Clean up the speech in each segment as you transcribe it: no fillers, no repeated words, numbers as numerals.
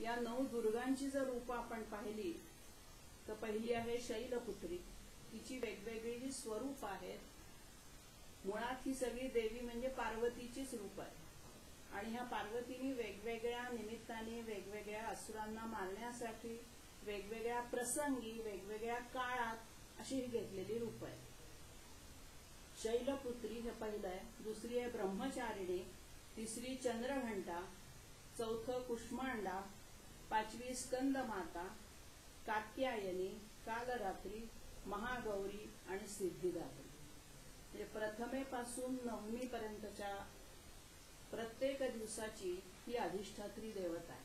या 9 दुर्गांची जर रूप आपण पाहिली तर पहिली आहे शैलपुत्री. तिची वेगवेगळी जी स्वरूप आहेत. मुळात ही सगळी देवी म्हणजे पार्वतीचीच रूप आहे आणि ह्या पार्वतीने वेगवेगळ्या निमित्ताने वेगवेगळ्या असुरांना मारण्यासाठी वेगवेगळ्या प्रसंगी वेगवेगळ्या काळात अशी ही घेतलेली रूप आहे. शैलपुत्री हे पहिलं आहे. दुसरी आहे ब्रह्मचारिणी, तिसरी चंद्रघंटा, चौथं कुष्मांडा, पाचवी स्कंदमाता, कात्यायनी, कालरात्री, महागौरी आणि सिद्धिदात्री. म्हणजे प्रथमेपासून नवमीपर्यंतच्या प्रत्येक दिवसाची ही अधिष्ठात्री देवता आहे.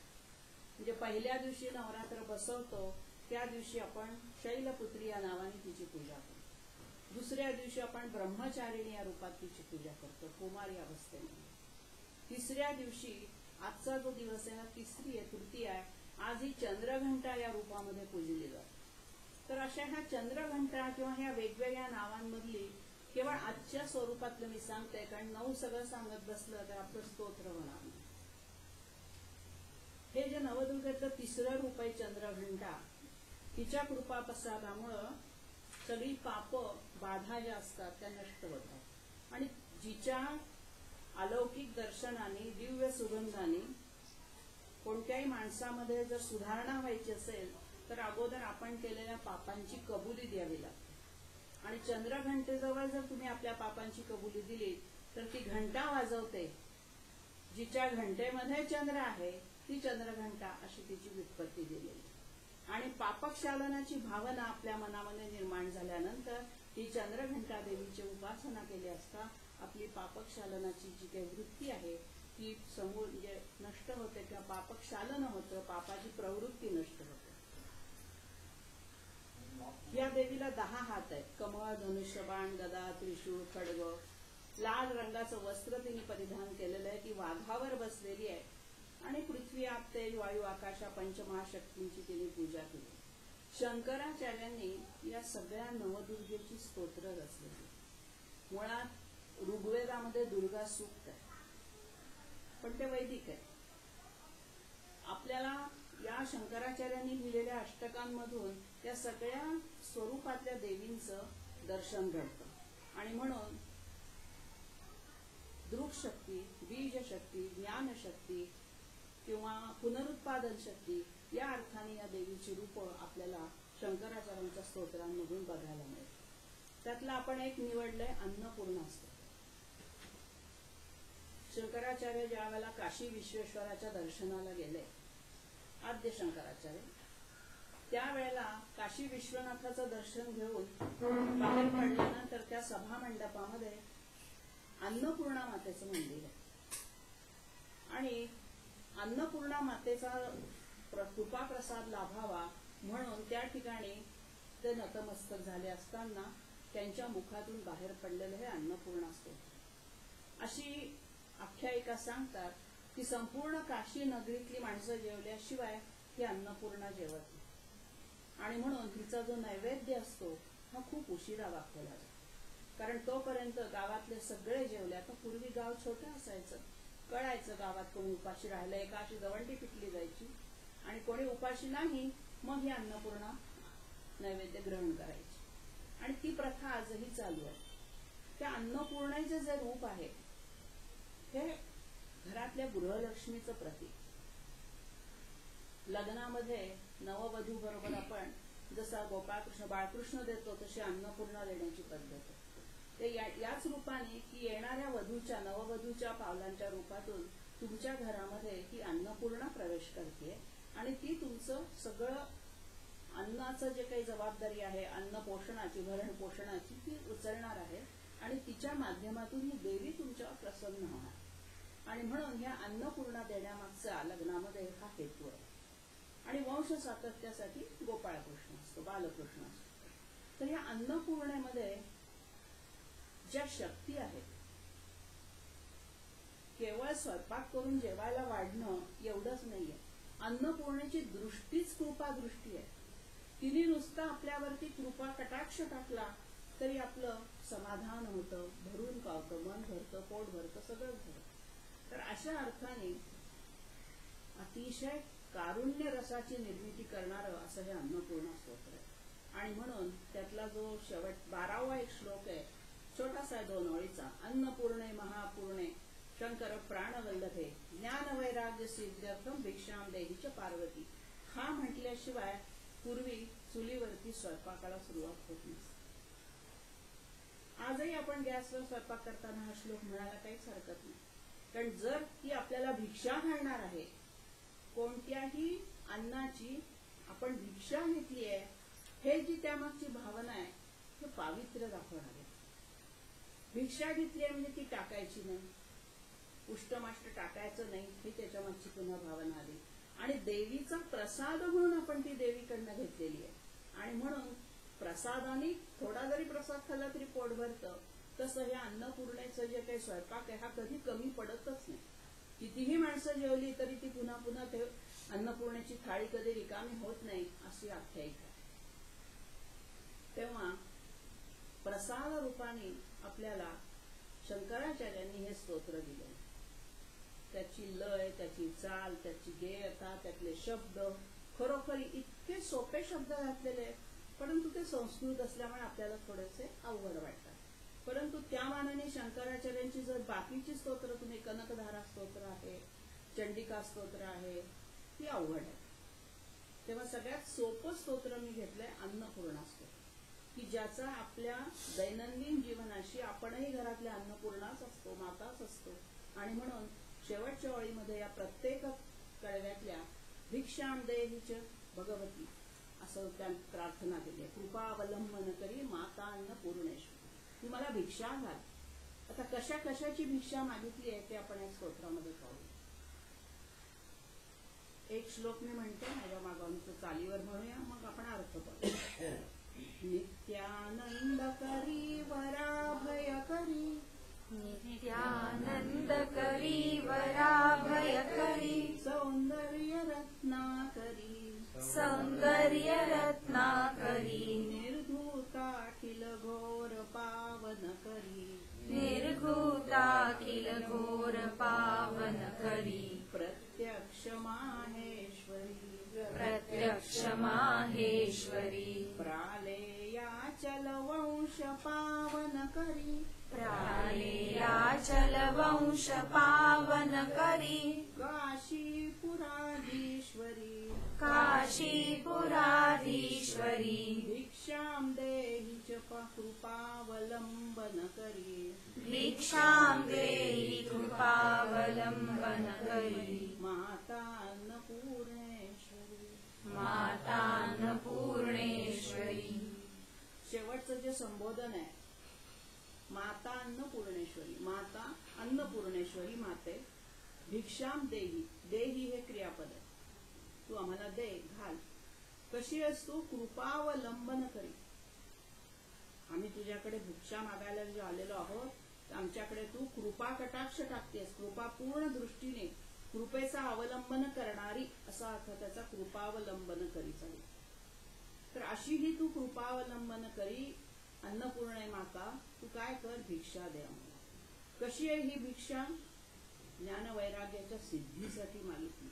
म्हणजे पहिल्या दिवशी नवरात्र बसवतो त्या दिवशी आपण शैलपुत्री या नावाने तिची पूजा करतो. दुसऱ्या दिवशी आपण ब्रह्मचारिणी या रूपात तिची पूजा करतो कुमारी अवस्थेमध्ये. तिसऱ्या दिवशी आजचा जो दिवस आहे हा तिसरी आहे, तृतीय आहे, आज ही चंद्रघंटा या रूपामध्ये पूजली जाते. तर अशा ह्या चंद्रघंटा किंवा ह्या वेगवेगळ्या नावांमधली केवळ आजच्या स्वरूपातलं मी सांगते, कारण 9 सगळं सांगत बसलं तर आपलं स्तोत्र होणार नाही. हे जे नवदुर्गेचं तिसरं रूप आहे चंद्रघंटा, तिच्या कृपा प्रसादामुळं सगळी पाप बाधा ज्या असतात त्या नष्ट होतात आणि जिच्या अलौकिक दर्शनाने दिव्य सुगंधाने कोणत्याही माणसामध्ये जर सुधारणा व्हायची असेल तर अगोदर आपण केलेल्या पापांची कबुली द्यावी लागते. आणि चंद्रघंटेजवळ जर तुम्ही आपल्या पापांची कबुली दिली तर ती घंटा वाजवते. जिच्या घंटेमध्ये चंद्र आहे ती चंद्रघंटा अशी तिची व्युत्पत्ती दिलेली. आणि पापक्षालनाची भावना आपल्या मनामध्ये निर्माण झाल्यानंतर ही चंद्रघंटा देवीची उपासना केली असता आपली पापक्षालनाची जी काही वृत्ती आहे ती समूळ म्हणजे नष्ट होते किंवा पापक्षालन होतं, पापाची प्रवृत्ती नष्ट होते. या देवीला 10 हात आहेत. कमळ, धनुष्यबाण, गदा, त्रिशूळ, खड्ग. लाल रंगाचं वस्त्र तिने परिधान केलेलं आहे. ती वाघावर बसलेली आहे आणि पृथ्वी, आप, तेज, वायू, आकाश या पंचमहाशक्तींची तिने पूजा केली. शंकराचार्यांनी या सगळ्या नवदुर्गेची स्तोत्र रचलेली. मुळात ऋग्वेदामध्ये दुर्गा सूक्त आहे पण ते वैदिक आहे. आपल्याला या शंकराचार्यांनी लिहिलेल्या अष्टकांमधून या सगळ्या स्वरूपातल्या देवींचं दर्शन घडतं आणि म्हणून दृक्शक्ती, बीजशक्ती, ज्ञानशक्ती किंवा पुनरुत्पादन शक्ती या अर्थाने या देवीची रूप आपल्याला शंकराचार्यांच्या स्तोत्रांमधून बघायला मिळते. त्यातलं आपण एक निवडलंय अन्नपूर्णा स्तोत्र. शंकराचार्य ज्या वेळेला काशी विश्वेश्वराच्या दर्शनाला गेले, आद्य शंकराचार्य, त्यावेळेला काशी विश्वनाथाचं दर्शन घेऊन बाहेर पडल्यानंतर त्या सभा मंडपामध्ये अन्नपूर्णा मातेचं मंदिर आहे आणि अन्नपूर्णा मातेचा कृपा प्रसाद लाभावा म्हणून त्या ठिकाणी ते नतमस्तक झाले असताना त्यांच्या मुखातून बाहेर पडलेलं हे अन्नपूर्णा स्तोत्र. अशी आख्यायिका सांगतात की संपूर्ण काशी नगरीतली माणसं जेवल्याशिवाय ही अन्नपूर्णा जेवत नाही आणि म्हणून हिचा जो नैवेद्य असतो हा खूप उशिरा वापरला जातो. कारण तोपर्यंत गावातले सगळे जेवले. तर पूर्वी गाव छोटं असायचं, कळायचं गावात कोणी उपाशी राहिलंय का, अशी दवंडी पिटली जायची आणि कोणी उपाशी नाही मग ही अन्नपूर्णा नैवेद्य ग्रहण करायची आणि ती प्रथा आजही चालू आहे. त्या अन्नपूर्णेचे जे रूप आहे हे घरातल्या गृहलक्ष्मीचं प्रतीक. लग्नामध्ये नववधू बरोबर आपण जसा गोपाळकृष्ण बाळकृष्ण देतो तशी अन्नपूर्णा देण्याची पद्धत आहे. ते याच रूपाने की येणाऱ्या वधूच्या नववधूच्या पावलांच्या रूपातून तुमच्या घरामध्ये ही अन्नपूर्णा प्रवेश करते आणि ती तुमचं सगळं अन्नाचं जे काही जबाबदारी आहे, अन्न पोषणाची, भरण पोषणाची ती उचलणार आहे आणि तिच्या माध्यमातून ही देवी तुमच्यावर प्रसन्न होणार आणि म्हणून ह्या अन्नपूर्णा देण्यामागचा लग्नामध्ये हा हेतू आहे. आणि वंश सातत्यासाठी गोपाळकृष्ण असतो, बालकृष्ण असतो. तर ह्या अन्नपूर्णेमध्ये ज्या शक्ती आहेत, केवळ स्वयंपाक करून जेवायला वाढणं एवढंच नाहीये. अन्नपूर्णेची दृष्टीच कृपा दृष्टी आहे. तिने नुसतं आपल्यावरती कृपा कटाक्ष टाकला तरी आपलं समाधान होतं, भरून पावतं, मन भरतं, पोट भरतं, सगळं भरतं. तर अशा अर्थाने अतिशय कारुण्य रसाची निर्मिती करणारं असं हे अन्नपूर्णा स्तोत्र आहे. आणि म्हणून त्यातला जो शेवट 12वा एक श्लोक आहे, छोटासा आहे, 2 ओळीचा. अन्नपूर्णे महापूर्णे शंकर प्राणवल्लभे ज्ञान वैराग्य सिद्ध्यर्थम भिक्षाम देहीच पार्वती. हा म्हटल्याशिवाय पूर्वी चुलीवरती स्वयंपाकाला सुरुवात होत नसते. आजही आपण गॅसवर स्वयंपाक करताना हा श्लोक म्हणायला काहीच हरकत नाही. कारण जर ती आपल्याला भिक्षा घालणार आहे, कोणत्याही अन्नाची आपण भिक्षा घेतली आहे, हे जी त्यामागची भावना आहे हे पावित्र्य दाखवणार आहे. भिक्षा घेतली आहे म्हणजे ती टाकायची नाही, उष्टमाष्ट टाकायचं नाही, ही त्याच्यामागची पुन्हा भावना आली. आणि देवीचा प्रसाद म्हणून आपण ती देवीकडनं घेतलेली आहे. आणि म्हणून प्रसादाने थोडा जरी प्रसाद खाल्ला तरी पोट भरतं. तसं हे अन्नपूर्णेचं जे काही स्वयंपाक आहे हा कधी कमी पडतच नाही. कितीही माणसं जेवली तरी ती पुन्हा पुन्हा ते अन्नपूर्णेची थाळी कधी रिकामी होत नाही, अशी आख्यायिका आहे. तेव्हा प्रसाद रूपाने आपल्याला शंकराचार्यांनी हे स्तोत्र दिले. त्याची लय, त्याची चाल, त्याची गेयता, त्यातले शब्द खरोखर इतके सोपे शब्द घातलेले आहेत, परंतु ते संस्कृत असल्यामुळे आपल्याला थोडेसे अवघड वाटतात. परंतु त्या मानाने शंकराचार्यांची जर बाकीची स्तोत्र, तुम्ही कनकधारा स्तोत्र आहे, चंडिका स्तोत्र आहे, ती अवघड आहे. तेव्हा सगळ्यात सोपं स्तोत्र मी घेतलंय अन्नपूर्णा स्तोत्र, की ज्याचा आपल्या दैनंदिन जीवनाशी, आपणही घरातल्या अन्नपूर्णाच असतो, माताच असतो. आणि म्हणून शेवटच्या ओळीमध्ये या प्रत्येक कडव्यातल्या भिक्षाम देहीच भगवती असं त्या प्रार्थना केली आहे. कृपावलंबन करी माता अन्नपूर्णेश्वरी, तू मला भिक्षा घाल. आता कशा कशाची भिक्षा मागितली आहे ते आपण या स्तोत्रामध्ये पाहू. एक श्लोक मी म्हणते, माझ्या मागवणीचं चालीवर म्हणूया, मग आपण अर्थ पाहू. नित्यानंद करी वराभय करी, नित्यानंद करी वराभय करी, सौंदर्य रत्नाकरी, सौंदर्य रत्नाकरी, निर्धूताखिल घोर पावन करी, निर्धूताखिल घोर पावन करी, प्रत्यक्ष माहेश्वरी, प्रत्यक्ष माहेश्वरी, प्रालेयाचल वंश पावन करी, प्रालेयाचल वंश पावन करी, काशीपुराधीश्वरी, काशीपुराधीश्वरी, भिक्षां देहि च कृपावलंबन करी, भिक्षां देहि कृपावलंबन करी, माता अन्नपूर्णेश्वरी, माता अन्नपूर्णेश्वरी. शेवटचं जे संबोधन आहे, माता अन्नपूर्णेश्वरी, माता अन्नपूर्णेश्वरी माते, भिक्षाम देही, देही हे क्रियापद आहे, तू आम्हाला दे, घाल. कशी आहेस तू? कृपावलंबन करी, आम्ही तुझ्याकडे भिक्षा मागायला जे आलेलो आहोत, आमच्याकडे तू कृपा कटाक्ष टाकतेस, कृपापूर्ण दृष्टीने कृपेचा अवलंबन करणारी, असा अर्थ त्याचा कृपावलंबन करी चालेल. तर अशी ही तू कृपावलंबन करी अन्नपूर्णे माता, तू काय कर, भिक्षा दे आम्हाला. कशी आहे ही भिक्षा? ज्ञान वैराग्याच्या सिद्धीसाठी मागितली.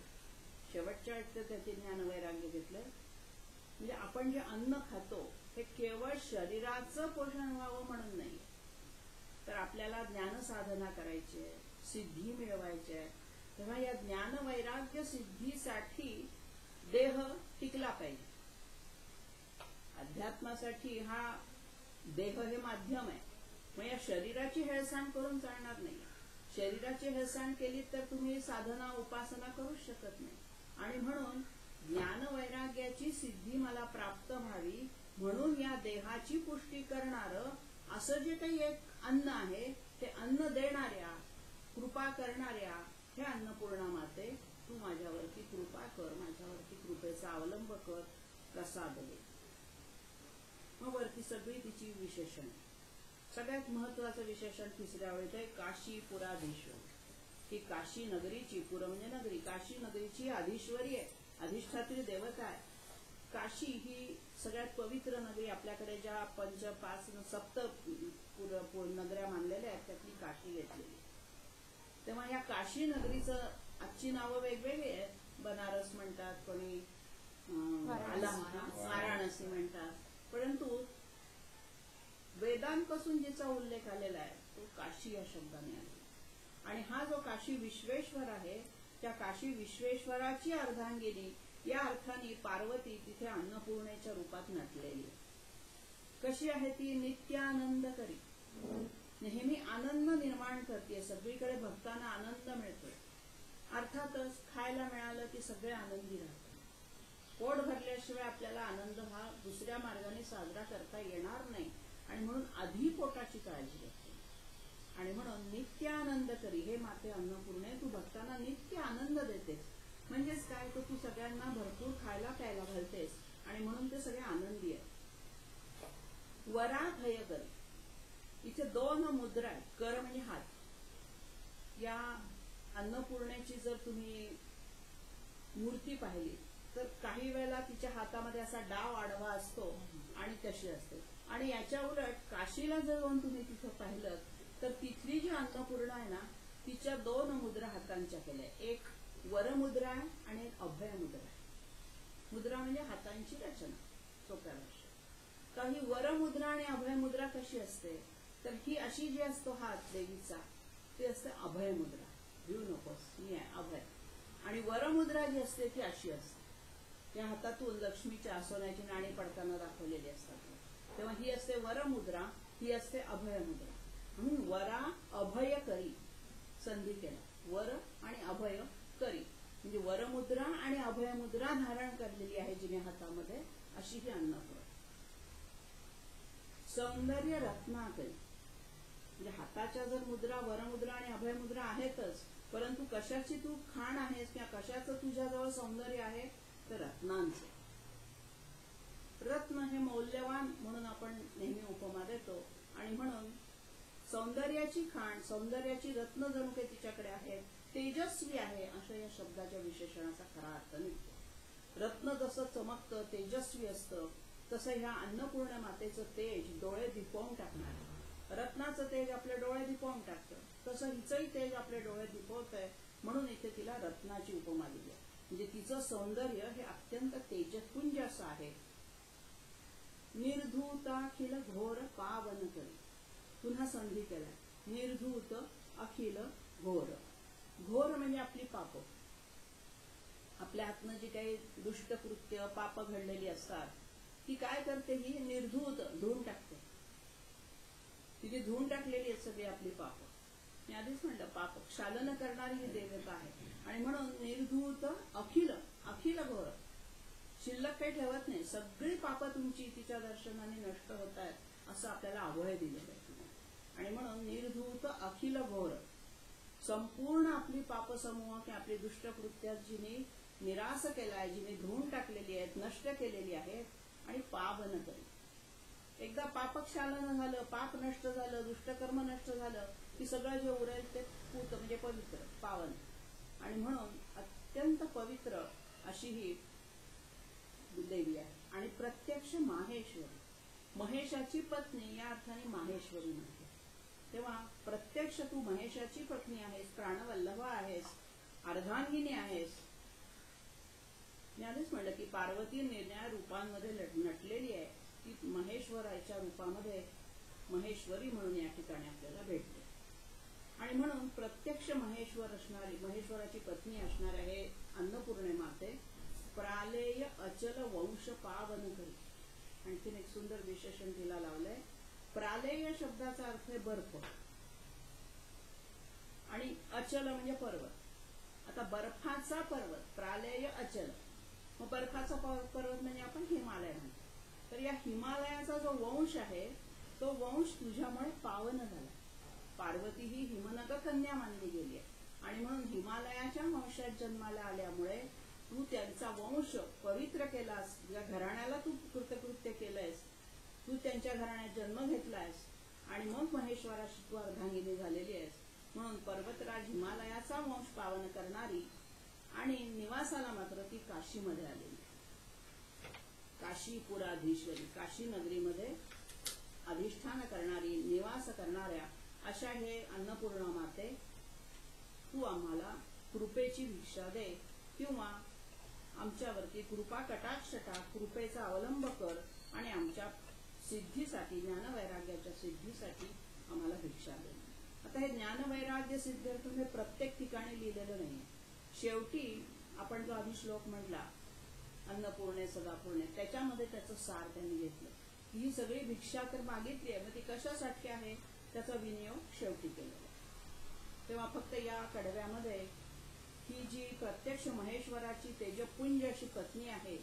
शेवटच्या वाटतं त्याचे ज्ञान वैराग्य घेतलंय. म्हणजे आपण जे अन्न खातो हे केवळ शरीराचं पोषण व्हावं म्हणून नाही, तर आपल्याला ज्ञान साधना करायची आहे, सिद्धी मिळवायची आहे. तेव्हा या ज्ञान वैराग्य सिद्धीसाठी देह टिकला पाहिजे. अध्यात्मासाठी हा देह हे माध्यम आहे. मग या शरीराची हेळसांड करून चालणार नाही. शरीराची हेळसांड केली तर तुम्ही साधना उपासना करूच शकत नाही. आणि म्हणून ज्ञान वैराग्याची सिद्धी मला प्राप्त व्हावी म्हणून या देहाची पुष्टी करणारं असं जे काही एक अन्न आहे, ते अन्न देणाऱ्या, कृपा करणाऱ्या हे अन्नपूर्णा माते, तू माझ्यावरती कृपा कर, माझ्यावरती कृपेचा अवलंब कर, प्रसाद दे. मग वरती सगळी तिची विशेषण. सगळ्यात महत्वाचं विशेषण तिसऱ्या वेळेत आहे काशीपुराधीश्वरी. ही काशी नगरीची, पुर म्हणजे नगरी, काशी नगरीची अधीश्वरी आहे, अधिष्ठात्री देवता आहे. काशी ही सगळ्यात पवित्र नगरी, आपल्याकडे ज्या 5 सप्त नगऱ्या मानलेल्या आहेत त्यातली काशी घेतलेली. तेव्हा या काशी नगरीचं आजची नावं वेगवेगळी आहेत. बनारस म्हणतात, आला वाराणसी म्हणतात. परंतु वेदांपासून जिचा उल्लेख आलेला आहे तो काशी या शब्दाने आला. आणि हा जो काशी विश्वेश्वर आहे त्या काशी विश्वेश्वराची अर्धांगिनी या अर्थाने पार्वती तिथे अन्नपूर्णेच्या रूपात नटलेली आहे. कशी आहे ती? नित्यानंद करी, नेहमी आनंद निर्माण करते. सगळीकडे भक्तांना आनंद मिळतोय. अर्थातच खायला मिळालं की सगळे आनंदी राहतात. पोट भरल्याशिवाय आपल्याला आनंद हा दुसऱ्या मार्गाने साजरा करता येणार नाही. आणि म्हणून आधी पोटाची काळजी घेते. आणि म्हणून नित्यानंद करी, हे माते अन्नपूर्णे तू भक्तांना नित्य आनंद देतेस. म्हणजेच काय, तर तू सगळ्यांना भरपूर खायला प्यायला घालतेस आणि म्हणून ते सगळे आनंदी आहेत. वराभय करी, इथे दोन मुद्रा आहेत. कर म्हणजे हात. या अन्नपूर्णेची जर तुम्ही मूर्ती पाहिली तर काही वेळेला तिच्या हातामध्ये असा डाव आडवा असतो आणि तशी असते. आणि याच्या उलट काशीला जर जाऊन तुम्ही तिथं पाहिलं तर तिथली जी अन्नपूर्णा आहे ना तिच्या दोन मुद्रा हातांच्या केल्या. एक वरमुद्रा आहे आणि एक अभयमुद्रा आहे. मुद्रा म्हणजे हातांची रचना सोप्या भाषेत. तर ही वरमुद्रा आणि अभयमुद्रा कशी असते, तर ही अशी जी असतो हात देवीचा ती असते अभयमुद्रा. भिऊ नकोस, मी आहे अभय. आणि वरमुद्रा जी असते ती अशी असते. त्या हातातून लक्ष्मीच्या सोन्याची नाणी पडताना दाखवलेली असतात. तेव्हा ही असते वरमुद्रा, ही असते अभयमुद्रा. म्हणून वरा अभय करी संधी केला. वर आणि अभय करी म्हणजे वरमुद्रा आणि अभयमुद्रा धारण करलेली आहे जिने हातामध्ये, अशी ही अन्नपूर्णा. सौंदर्य रत्नाकरी म्हणजे हाताच्या जर मुद्रा वरमुद्रा आणि अभयमुद्रा आहेतच, परंतु कशाची तू खाण आहेस किंवा कशाचं तुझ्याजवळ सौंदर्य आहे, तर रत्नांचं. रत्न हे मौल्यवान म्हणून आपण नेहमी उपमा देतो. आणि म्हणून सौंदर्याची खाण, सौंदर्याची रत्न जणू काही तिच्याकडे आहेत, तेजस्वी आहे, अशा या शब्दाच्या विशेषणाचा खरा अर्थ निघतो. रत्न जसं चमकतं, तेजस्वी असतं, तसं ह्या अन्नपूर्ण मातेचं तेज डोळे दिपवून टाकणार. रत्नाचं तेज आपले डोळे दिपवून टाकतं, तसं हिचंही तेज आपले डोळे दिपवतंय. म्हणून इथे तिला रत्नाची उपमा दिली आहे. म्हणजे तिचं सौंदर्य हे अत्यंत तेजपुंज असं आहे. निर्धूत अखिल घोर पावन करी, पुन्हा संधी केलाय. निर्धूत अखिल घोर. घोर म्हणजे आपली पाप. आपल्या हातनं जी काही दुष्टकृत्य पाप घडलेली असतात ती काय करते, ही निर्धूत धुवून टाकते. तिथे धुवून टाकलेली आहेत सगळी आपली पाप. मी आधीच म्हणलं पाप क्षालन करणारी ही देवता आहे. आणि म्हणून निर्धूत अखिल, अखिल घोर, शिल्लक काही ठेवत नाही. सगळी पाप तुमची तिच्या दर्शनाने नष्ट होत आहेत असं आपल्याला अभय दिलेलं आहे. आणि म्हणून निर्धूत अखिल घोर, संपूर्ण आपली पापसमूह किंवा आपली दुष्टकृत्यात जिने निराश केलाय, जिने धुवून टाकलेली आहेत, नष्ट केलेली आहेत. आणि पावन करी, एकदा पापक्षालन झालं, पाप नष्ट झालं, दुष्टकर्म नष्ट झालं की सगळं जे उरेल ते पूत म्हणजे पवित्र, पावन. आणि म्हणून अत्यंत पवित्र अशी ही देवी आहे. आणि प्रत्यक्ष माहेश्वरी, महेशाची पत्नी या अर्थाने माहेश्वरी म्हणते. तेव्हा प्रत्यक्ष तू महेशाची पत्नी आहेस, प्राणवल्लभ आहेस, अर्धांगिनी आहेस. मी आधीच म्हणलं की पार्वती निर्णय रूपांमध्ये नटलेली आहे. ती महेश्वराच्या रूपामध्ये महेश्वरी म्हणून या ठिकाणी आपल्याला भेटते. आणि म्हणून प्रत्यक्ष महेश्वर असणारी, महेश्वराची पत्नी असणाऱ्या हे अन्नपूर्णे माते प्रालेय अचल वंश पावन करी. आणखीन एक सुंदर विशेषण तिला लावलंय. प्रालेय शब्दाचा अर्थ आहे बर्फ आणि अचल म्हणजे पर्वत. आता बर्फाचा पर्वत, प्रालेय अचल, मग बर्फाचा पर्वत म्हणजे आपण हिमालय म्हणतो. तर या हिमालयाचा जो वंश आहे तो वंश तुझ्यामुळे पावन झाला. पार्वती ही हिमनग कन्या मानली गेली आहे. आणि म्हणून हिमालयाच्या वंशात जन्माला आल्यामुळे तू त्यांचा वंश पवित्र केलास, तुझ्या घराण्याला तू कृतकृत्य केलंयस, तू त्यांच्या घराण्यात जन्म घेतलायस आणि मग महेश्वराशी तू अर्धांगिनी झालेली आहेस. म्हणून पर्वतराज हिमालयाचा वंश पावन करणारी आणि निवासाला मात्र ती काशीमध्ये आलेली. काशीपुराधीश्वरी, काशी नगरीमध्ये अधिष्ठान करणारी, निवास करणाऱ्या अशा हे अन्नपूर्णा माते, तू आम्हाला कृपेची भिक्षा दे किंवा आमच्यावरती कृपा कटाक्ष टाक, कृपेचा अवलंब कर आणि आमच्या सिद्धीसाठी, ज्ञानवैराग्याच्या सिद्धीसाठी आम्हाला भिक्षा दे. आता हे ज्ञानवैराग्य सिद्ध्यर्थ हे प्रत्येक ठिकाणी लिहिलेलं नाहीये. शेवटी आपण जो आधी श्लोक म्हटला अन्नपूर्णे सदापूर्णे, त्याच्यामध्ये त्याचं सार त्यांनी घेतलं. ही सगळी भिक्षा तर मागितली आहे, मग ती कशासाठी आहे त्याचा विनियोग शेवटी केलेला. तेव्हा फक्त या कडव्यामध्ये ही जी प्रत्यक्ष महेश्वराची तेजपुंज अशी पत्नी आहे,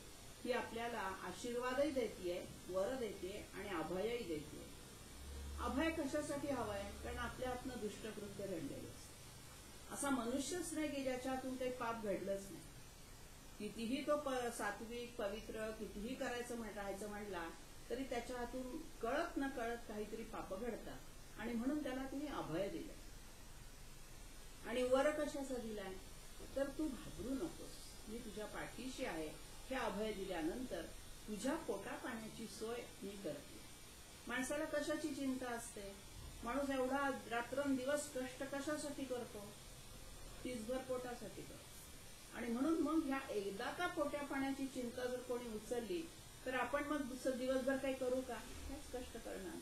ही आपल्याला आशीर्वादही देतीये, वर देते आणि अभयही देते. अभय कशासाठी हवंय? कारण आपल्या हातनं दुष्टकृत्य घडलेलं असतं. असा मनुष्यच नाही की ज्याच्यातून काही पाप घडलंच नाही. कितीही तो सात्विक पवित्र कितीही राहायचं म्हणला तरी त्याच्या हातून कळत न कळत काहीतरी पाप घडतात आणि म्हणून त्याला तुम्ही अभय दिलं. आणि वर कशाचा दिलाय? तर तू घाबरू नकोस, मी तुझ्या पाठीशी आहे. हे अभय दिल्यानंतर तुझ्या पोटा पाण्याची सोय मी करते. माणसाला कशाची चिंता असते? माणूस एवढा रात्रंदिवस कष्ट कशासाठी करतो? तीसभर पोटासाठी करतो. आणि म्हणून मग ह्या एकदा का पोट्या पाण्याची चिंता जर कोणी उचलली तर आपण मग दुसरं दिवसभर काही करू का? हेच कष्ट करणार,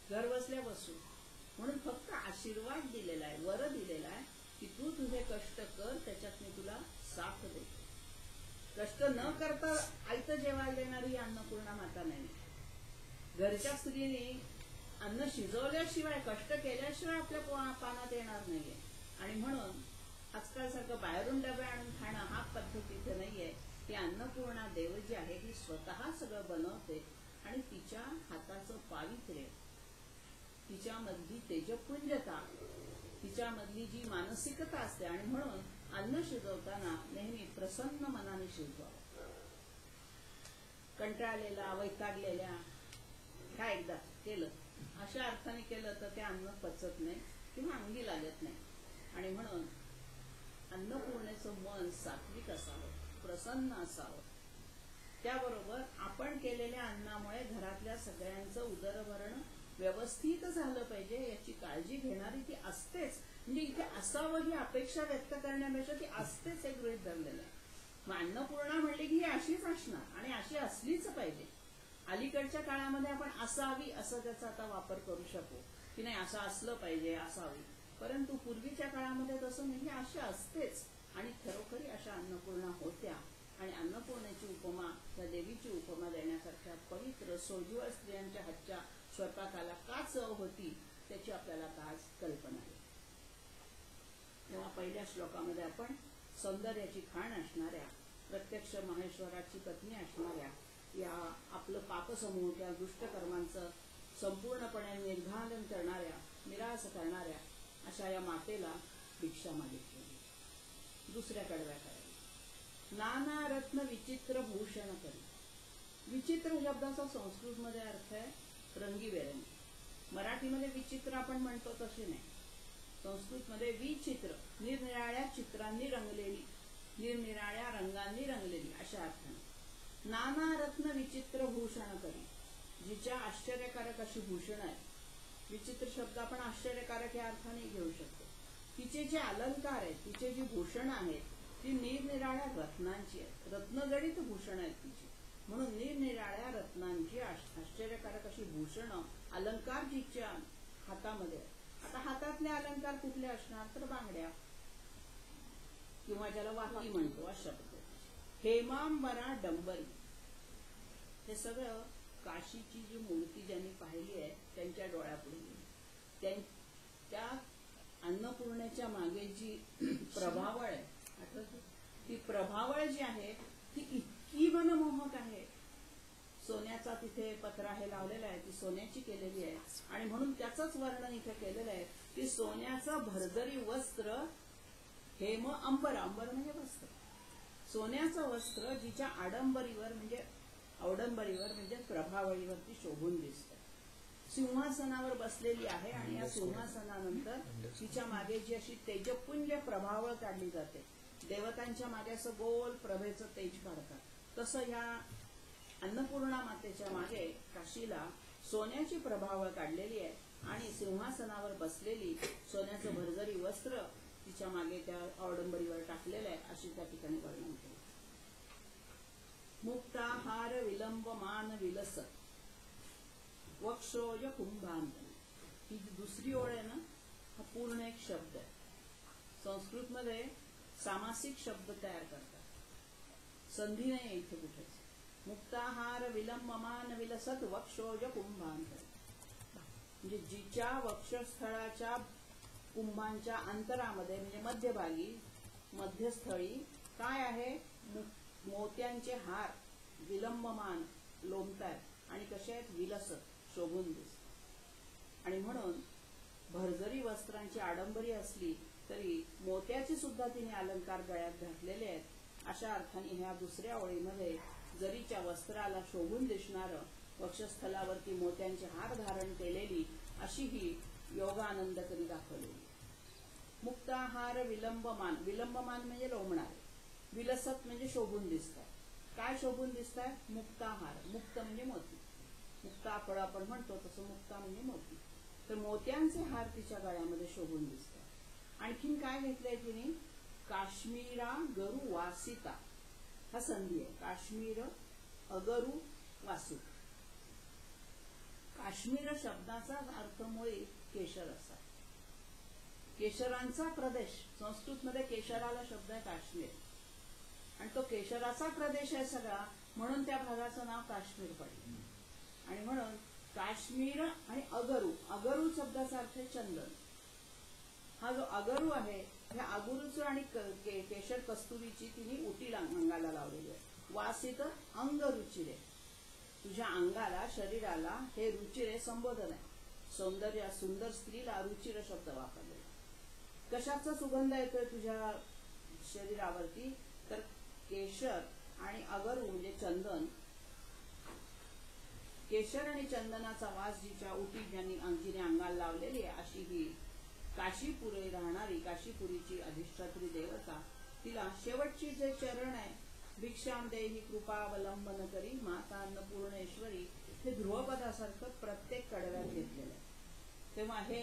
घर बसल्या बसू. म्हणून फक्त आशीर्वाद दिलेला आहे, वर दिलेला आहे की तू तुझे कष्ट कर, त्याच्यात मी तुला साथ देते. कष्ट न करता आयतं जेवायला देणारी अन्नपूर्णा माता नाही. घरच्या स्त्रीने अन्न शिजवल्याशिवाय, कष्ट केल्याशिवाय आपल्या पानात येणार नाहीये. आणि म्हणून आजकाल सारखं बाहेरून डबे आणून खाणं हा पद्धत इथे नाहीये. ही अन्नपूर्णा देव जी आहे ही स्वतः सगळं बनवते आणि तिच्या हाताचं पावित्र्य, तिच्यामधली तेजपुंजता, तिच्यामधली जी मानसिकता असते. आणि म्हणून अन्न शिजवताना नेहमी प्रसन्न मनाने शिजवावं. कंटाळलेला, वैतागलेल्या, काय एकदा केलं अशा अर्थाने केलं तर ते अन्न पचत नाही किंवा अंगी लागत नाही. आणि म्हणून अन्नपूर्णेचं मन सात्विक असावं, प्रसन्न असावं. त्याबरोबर आपण केलेल्या अन्नामुळे घरातल्या सगळ्यांचं उदरभरण व्यवस्थित झालं पाहिजे याची काळजी घेणारी ती असतेच. म्हणजे इथे असावं ही अपेक्षा व्यक्त करण्यापेक्षा ती असतेच हे गृहीत धरलेलं आहे. मग अन्नपूर्णा म्हणली की ही अशीच असणार आणि अशी असलीच पाहिजे. अलीकडच्या काळामध्ये आपण असावी असं त्याचा आता वापर करू शकू की नाही, असं असलं पाहिजे, असावी. परंतु पूर्वीच्या काळामध्ये तसं नाही, अशी असतेच. आणि खरोखरी अशा अन्नपूर्णा होत्या. आणि अन्नपूर्णेची उपमा, त्या देवीची उपमा देण्यासारख्या पवित्र सोज्वळ स्त्रियांच्या हातच्या स्वयंपाकाला का चव होती त्याची आपल्याला आज कल्पना आहे. तेव्हा पहिल्या श्लोकामध्ये आपण सौंदर्याची खाण असणाऱ्या, प्रत्यक्ष महेश्वराची पत्नी असणाऱ्या, या आपलं पापसमूह त्या दुष्टकर्मांचं संपूर्णपणे निर्घालन करणाऱ्या, निराश करणाऱ्या अशा या मातेला भिक्षा मागितली. दुसऱ्या कडव्या करायला नाना रत्न विचित्र भूषण करी. विचित्र शब्दाचा संस्कृतमध्ये अर्थ आहे रंगीबेरंगी. मराठीमध्ये विचित्र आपण म्हणतो तसे नाही. संस्कृतमध्ये विचित्र, निरनिराळ्या चित्रांनी रंगलेली, निरनिराळ्या रंगांनी रंगलेली अशा अर्थाने. नाना रत्न विचित्र भूषण करी, जिच्या आश्चर्यकारक अशी भूषण आहे. विचित्र शब्द आपण आश्चर्यकारक या अर्थाने घेऊ शकतो. तिचे जे अलंकार आहेत, तिचे जी भूषण आहेत ती निरनिराळ्या रत्नांची आहेत. रत्नजडित भूषण आहेत तिची. म्हणून निरनिराळ्या रत्नांची आश्चर्यकारक अशी भूषणं, अलंकार जिच्या हातामध्ये. आता हातातले अलंकार कुठले असणार तर बांगड्या किंवा ज्याला वाती म्हणतो अशा पद्धती. हेमांबरा डंबरी, हे सगळं काशीची जी मूर्ती ज्यांनी पाहिली आहे त्यांच्या डोळ्यापुढे. त्या अन्नपूर्णेच्या मागे जी प्रभावळ आहे, आठवत, ती प्रभावळ जी आहे ती इतकी मनमोहक आहे. सोन्याचा तिथे पत्रा हे लावलेला आहे, ती सोन्याची केलेली आहे. आणि म्हणून त्याचंच वर्णन इथे केलेलं आहे की सोन्याचं भरदरी वस्त्र, हेम अंबर, अंबर म्हणजे वस्त्र, सोन्याचं वस्त्र जिच्या आडंबरीवर म्हणजे अवडंबरीवर म्हणजे प्रभावळीवरती शोभून दिसतं. सिंहासनावर बसलेली आहे आणि या सिंहासनानंतर तिच्या मागे जी अशी तेजपुंज प्रभावळ काढली जाते, देवतांच्या मागे असं गोल प्रभेचं तेज काढतात, तसं या अन्नपूर्णा मातेच्या मागे काशीला सोन्याची प्रभावळ काढलेली आहे. आणि सिंहासनावर बसलेली, सोन्याचं भरजरी वस्त्र तिच्या मागे त्या अवडंबरीवर टाकलेलं आहे, अशी त्या ठिकाणी वर्णन केलं. मुक्ताहार विलंब मान विलसत वक्षोज कुंभांत. ही जी दुसरी ओळ आहे ना, हा पूर्ण एक शब्द आहे. संस्कृत मध्ये सामासिक शब्द तयार करतात, संधी नाही इथे कुठेच. मुक्ताहार विलंब मान विलसत वक्षोज कुंभांत. म्हणजे जिच्या वक्षस्थळाच्या कुंभांच्या अंतरामध्ये म्हणजे मध्यभागी मध्यस्थळी काय आहे, मोत्यांचे हार विलंबमान लोंबतायत आणि कसे आहेत, विलसत शोभून दिसत. आणि म्हणून भरजरी वस्त्रांची आडंबरी असली तरी मोत्याचे सुद्धा तिने अलंकार गळ्यात घातलेले आहेत. अशा अर्थाने ह्या दुसऱ्या ओळीमध्ये जरीच्या वस्त्राला शोभून दिसणारं वक्षस्थलावरती मोत्यांचे हार धारण केलेली अशी ही योगानंद करी दाखवलेली. मुक्ताहार विलंबमान, विलंबमान म्हणजे लोंबणारे, विलसत म्हणजे शोभून दिसतात. काय शोभून दिसतात, मुक्ताहार, मुक्त म्हणजे मोती, मुक्ता फळ आपण म्हणतो तसं मुक्ता म्हणजे मोती. तर मोत्यांचे हार तिच्या गळ्यामध्ये शोभून दिसतात. आणखीन काय घेतलंय तिने, काश्मीरा गरु वासिता हा संधी आहे. काश्मीर अगरु वासित. काश्मीर शब्दाचा अर्थ मुळे केशर असा. केशरांचा प्रदेश, संस्कृत मध्ये केशराला शब्द आहे काश्मीर, आणि तो केशराचा प्रदेश आहे सगळा, म्हणून त्या भागाचं नाव काश्मीर पडलं. आणि म्हणून काश्मीर आणि अगरू, अगरू शब्दाचा अर्थ आहे चंदन. हा जो अगरू आहे, ह्या अगरूचं आणि केशर कस्तुरीची तिने उटी अंगाला लावलेली आहे. वासित अंग रुचिरे, तुझ्या अंगाला शरीराला हे रुचिरे संबोधन आहे. सौंदर्य सुंदर स्त्रीला रुचिर शब्द वापरले. कशाचा सुगंध येतोय तुझ्या शरीरावरती, तर केशर आणि अगरू म्हणजे चंदन. केशर आणि चंदनाचा वास जिच्या उटी ज्यांनी जिने अंगाला लावलेली आहे अशी ही काशीपुरे राहणारी काशीपुरीची अधिष्ठात्री देवता. तिला शेवटची जे चरण आहे, भिक्षाम देही कृपावलंबन करी माता अन्नपूर्णेश्वरी, हे ध्रुवपदासारखं प्रत्येक कडव्यात घेतलेलं आहे. तेव्हा हे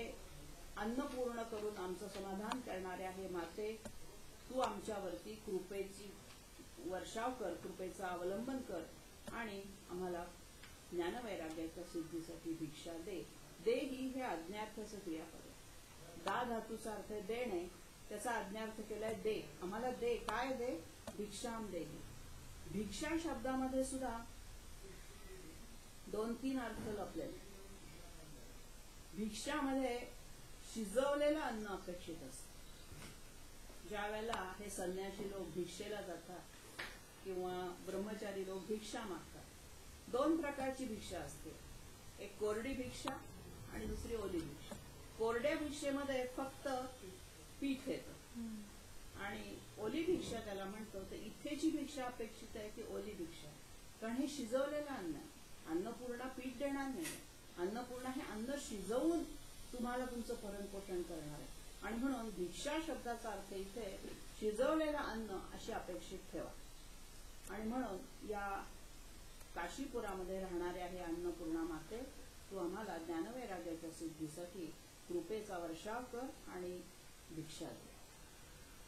अन्नपूर्ण करून आमचं समाधान करणाऱ्या हे माते, तू आमच्यावरती कृपेची वर्षाव कर, कृपेचं अवलंबन कर आणि आम्हाला ज्ञानवैराग्याच्या सिद्धीसाठी भिक्षा दे. देही हे आज्ञार्थाचं क्रियापद आहे. दा धातूचा अर्थ देणे, त्याचा आज्ञार्थ केलाय दे, आम्हाला दे. काय दे, भिक्षाम देही. भिक्षा शब्दामध्ये सुद्धा 2-3 अर्थ लपलेले. भिक्षामध्ये शिजवलेलं अन्न अपेक्षित असतं. ज्या वेळेला हे संन्यासी लोक भिक्षेला जातात किंवा ब्रह्मचारी लोक भिक्षा मागतात, 2 प्रकारची भिक्षा असते. एक कोरडी भिक्षा आणि दुसरी ओली भिक्षा. कोरड्या भिक्षेमध्ये फक्त पीठ येतं आणि ओली भिक्षा त्याला म्हणतो. तर इथे जी भिक्षा अपेक्षित आहे ती ओली भिक्षा, कारण हे शिजवलेलं अन्न आहे. अन्नपूर्णा पीठ देणार नाही, अन्नपूर्णा हे अन्न शिजवून तुम्हाला तुमचं भरणपोषण करणार आहे. आणि म्हणून भिक्षा शब्दाचा अर्थ इथे शिजवलेलं अन्न अशी अपेक्षित ठेवा. आणि म्हणून या काशीपुरामध्ये राहणाऱ्या हे अन्नपूर्णा माते, तू आम्हाला ज्ञानवैराग्याच्या सिद्धीसाठी कृपेचा वर्षाव कर आणि भिक्षा दे.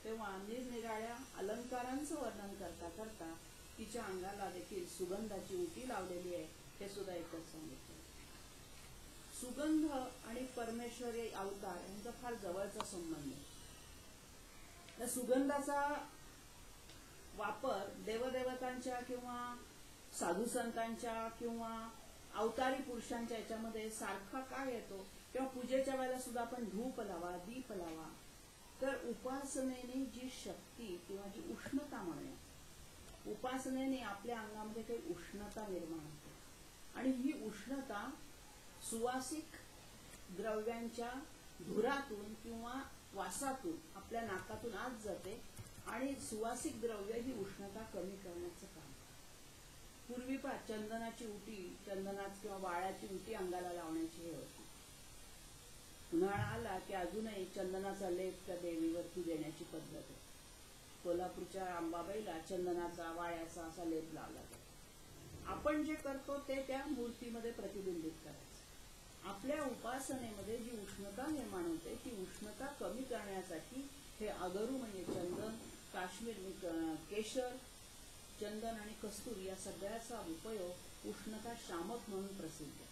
तेव्हा निरनिराळ्या अलंकारांचं वर्णन करता करता तिच्या अंगाला देखील सुगंधाची उटी लावलेली आहे, हे सुद्धा एकच सांगितलं. सुगंध आणि परमेश्वरी अवतार यांचा फार जवळचा संबंध आहे. त्या सुगंधाचा वापर देवदेवतांच्या किंवा साधू संतांच्या किंवा अवतारी पुरुषांच्या याच्यामध्ये सारखा काय येतो, किंवा पूजेच्या वेळेला सुद्धा आपण धूप लावा, दीप लावा. तर उपासनेने जी शक्ती किंवा जी उष्णता म्हणूया, उपासनेने आपल्या अंगामध्ये काही उष्णता निर्माण होते. आणि ही उष्णता सुवासिक द्रव्यांच्या धुरातून किंवा वासातून आपल्या नाकातून आत जाते आणि सुवासिक द्रव्य ही उष्णता कमी करण्याचं काम. पूर्वी चंदनाची उटी, चंदनाची किंवा वाळ्याची उटी अंगाला लावण्याची हे होती. उन्हाळा आला की अजूनही चंदनाचा लेप त्या देवीवरती देण्याची पद्धत आहे. कोल्हापूरच्या अंबाबाईला चंदनाचा वाळ्याचा असा लेप लावला जातो. आपण जे करतो ते त्या मूर्तीमध्ये प्रतिबिंबित करायचं. आपल्या उपासनेमध्ये जी उष्णता निर्माण होते ती उष्णता कमी करण्यासाठी हे अगरू म्हणजे चंदन, काश्मीर केशर, चंदन आणि कस्तुरी या सगळ्याचा उपयोग उष्णता शामक म्हणून प्रसिद्ध आहे.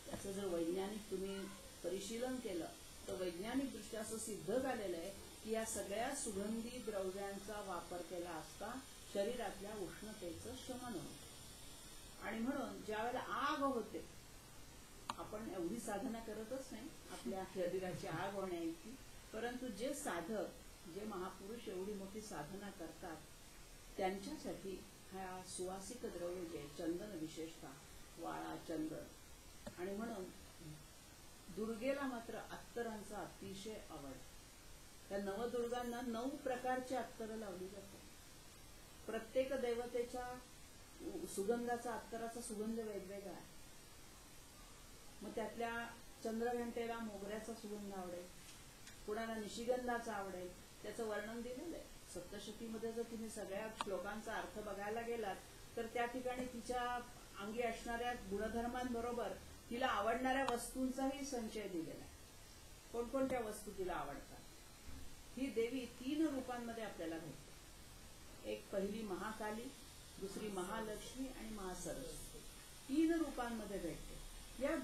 त्याचं जर वैज्ञानिक तुम्ही परिशीलन केलं तर वैज्ञानिक दृष्ट्या असं सिद्ध झालेलं आहे की या सगळ्या सुगंधी द्रव्यांचा वापर केला असता शरीरातल्या उष्णतेचं शमन होतं. आणि म्हणून ज्या वेळेला आग होते, आपण एवढी साधना करतच नाही आपल्या शरीराची आग होण्याची, परंतु जे साधक, जे महापुरुष एवढी मोठी साधना करतात त्यांच्यासाठी ह्या सुवासिक द्रव्य जे चंदन, विशेषतः वाळा, चंदन, आणि म्हणून दुर्गेला मात्र अत्तरांचा अतिशय आवड. त्या नवदुर्गांना 9 प्रकारची अत्तरं लावली जातात. प्रत्येक देवतेच्या सुगंधाचा, अत्तराचा सुगंध वेगवेगळा आहे. मग त्यातल्या चंद्रघंटेला मोगऱ्याचा सुगंध आवडेल, कुणाला निशिगंधाचा आवडेल. त्याचं वर्णन दिलेलं आहे सप्तशतीमध्ये. जर तुम्ही सगळ्या श्लोकांचा अर्थ बघायला गेलात तर त्या ठिकाणी तिच्या अंगी असणाऱ्या गुणधर्मांबरोबर तिला आवडणाऱ्या वस्तूंचाही संचय दिलेला आहे. कोणकोणत्या वस्तू तिला आवडतात. ही देवी 3 रूपांमध्ये आपल्याला भेटते. एक पहिली महाकाली, दुसरी महालक्ष्मी आणि महासरस्वती. 3 रूपांमध्ये भेटते. या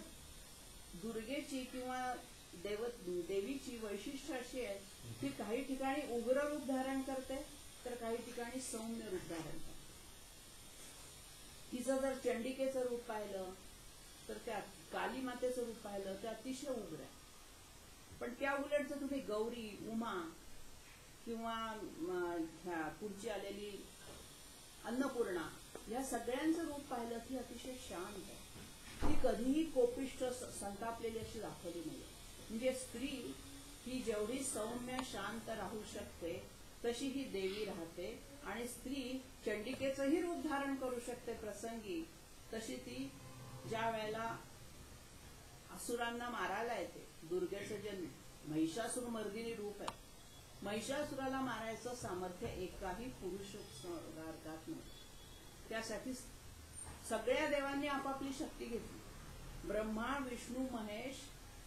दुर्गेची किंवा देवीची वैशिष्ट्य अशी आहे की काही ठिकाणी उग्र रूप धारण करते तर काही ठिकाणी सौम्य रूप धारण करते. तिचं जर चंडिकेचं रूप पाहिलं तर त्या काली मातेचं रूप पाहिलं ते अतिशय उग्र आहे. पण त्या उलट जर तुम्ही गौरी, उमा किंवा पुढची आलेली अन्नपूर्णा या सगळ्यांचं रूप पाहिलं ती अतिशय शांत आहे. ती कधीही कोपिष्ट, संतापलेली अशी दाखवली नाही. म्हणजे स्त्री ही जेवढी सौम्य, शांत राहू शकते तशी ही देवी राहते. आणि स्त्री चंडिकेचंही रूप धारण करू शकते प्रसंगी. तशी ती ज्या वेळेला असुरांना मारायला येते, दुर्गेचं जे महिषासुर मर्दिनी रूप आहे, महिषासुराला मारायचं सामर्थ्य एकाही पुरुष गात नाही. त्यासाठी सगळ्या देवांनी आपापली शक्ती घेतली. ब्रह्मा, विष्णू, महेश,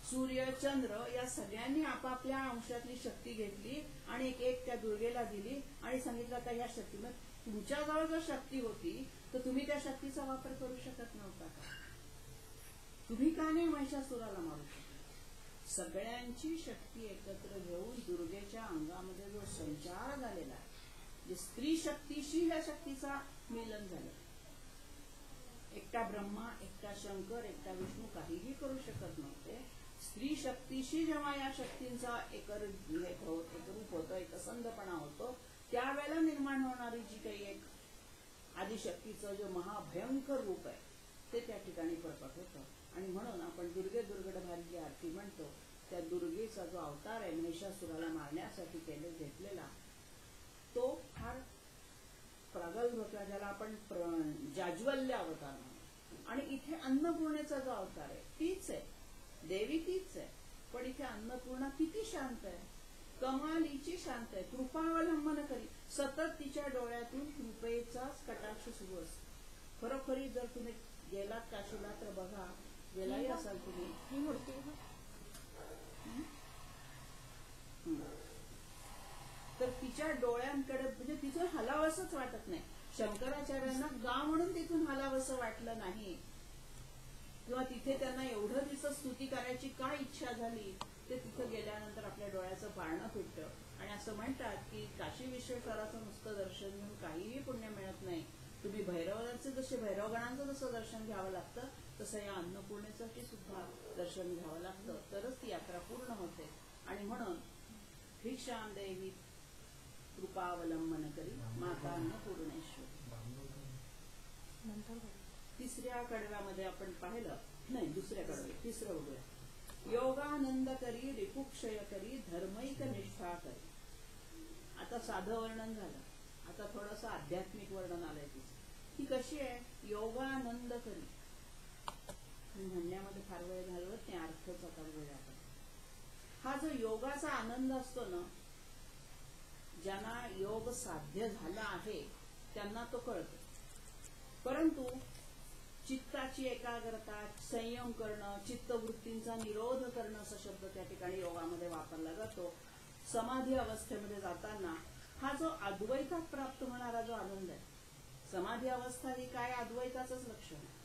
सूर्य, चंद्र या सगळ्यांनी आपापल्या अंशातली शक्ती घेतली आणि एक त्या दुर्गेला दिली आणि सांगितलं आता ह्या शक्तीमध्ये तुमच्याजवळ जर शक्ती होती तर तुम्ही त्या शक्तीचा वापर करू शकत नव्हता का? तुम्ही का नाही महिषासुराला मारू शकता? सगळ्यांची शक्ती एकत्र घेऊन दुर्गेच्या अंगामध्ये जो संचार झालेला आहे, जे स्त्री शक्तीशी ह्या शक्तीचा मिलन झालं. एकटा ब्रह्मा, एकटा शंकर, एकटा विष्णू काहीही करू शकत नव्हते. स्त्री शक्तीशी जेव्हा या शक्तींचा एकरूप होतं, एकसंधपणा होतो, त्यावेळेला निर्माण होणारी जी काही एक आदिशक्तीचं जे महाभयंकर रूप आहे ते त्या ठिकाणी प्रकट होतं. आणि म्हणून आपण दुर्गे दुर्गटभारी जी आरती म्हणतो त्या दुर्गेचा जो अवतार आहे महिषासुराला मारण्यासाठी घेतलेला तो फार प्रगल्भ होता, ज्याला आपण जाज्वल्य अवतार म्हणतो. आणि इथे अन्नपूर्णेचा जो अवतार आहे तीच आहे, देवी तीच आहे, पण इथे अन्नपूर्णा किती शांत आहे, कमालीची शांत आहे. कृपावलंबन करी, सतत तिच्या डोळ्यातून कृपेचाच कटाक्ष सुरू असतो. खरोखरी जर तुम्ही गेलात काशीला तर बघा, गेलाही असाल तुम्ही, ही मूर्ती तर तिच्या डोळ्यांकडे म्हणजे तिथून हलावंसंच वाटत नाही. शंकराचार्यांना गा म्हणून तिथून हलावंसं वाटलं नाही किंवा तिथे त्यांना एवढं तिचं स्तुती करायची काय इच्छा झाली ते तिथं गेल्यानंतर आपल्या डोळ्याचं पारणं फिटतं. आणि असं म्हणतात की काशी विश्वेश्वराचं नुसतं दर्शन घेऊन काहीही पुण्य मिळत नाही. तुम्ही भैरवाचे जसे भैरवगणांचं जसं दर्शन घ्यावं लागतं तसं या अन्नपूर्णेसाठी सुद्धा दर्शन घ्यावं लागतं, तरच ती यात्रा पूर्ण होते. आणि म्हणून भिक्षां देवी कृपावलंबन करी माता अन्नपूर्णेश्वरी. तिसऱ्या कडव्यामध्ये आपण पाहिलं नाही, दुसऱ्या कडव्या, तिसरं उडूया. योगानंद करी, रिपुक्षय करी, धर्मैक निष्ठा करी. आता साधं वर्णन झालं, आता थोडंसं आध्यात्मिक वर्णन आलंय तिचं. ती कशी आहे? योगानंद करी. म्हणण्यामध्ये फार वेळ घालवत नाही, अर्थच आता वेळ आपण. हा जो योगाचा आनंद असतो ना, ज्यांना योग साध्य झाला आहे त्यांना तो कळतो. परंतु चित्ताची एकाग्रता, संयम करणं, चित्तवृत्तींचा निरोध करणं असा शब्द त्या ठिकाणी योगामध्ये वापरला जातो. समाधी अवस्थेमध्ये जाताना हा जो अद्वैतात प्राप्त होणारा जो आनंद आहे, समाधी अवस्था ही काय अद्वैताचंच लक्षण आहे.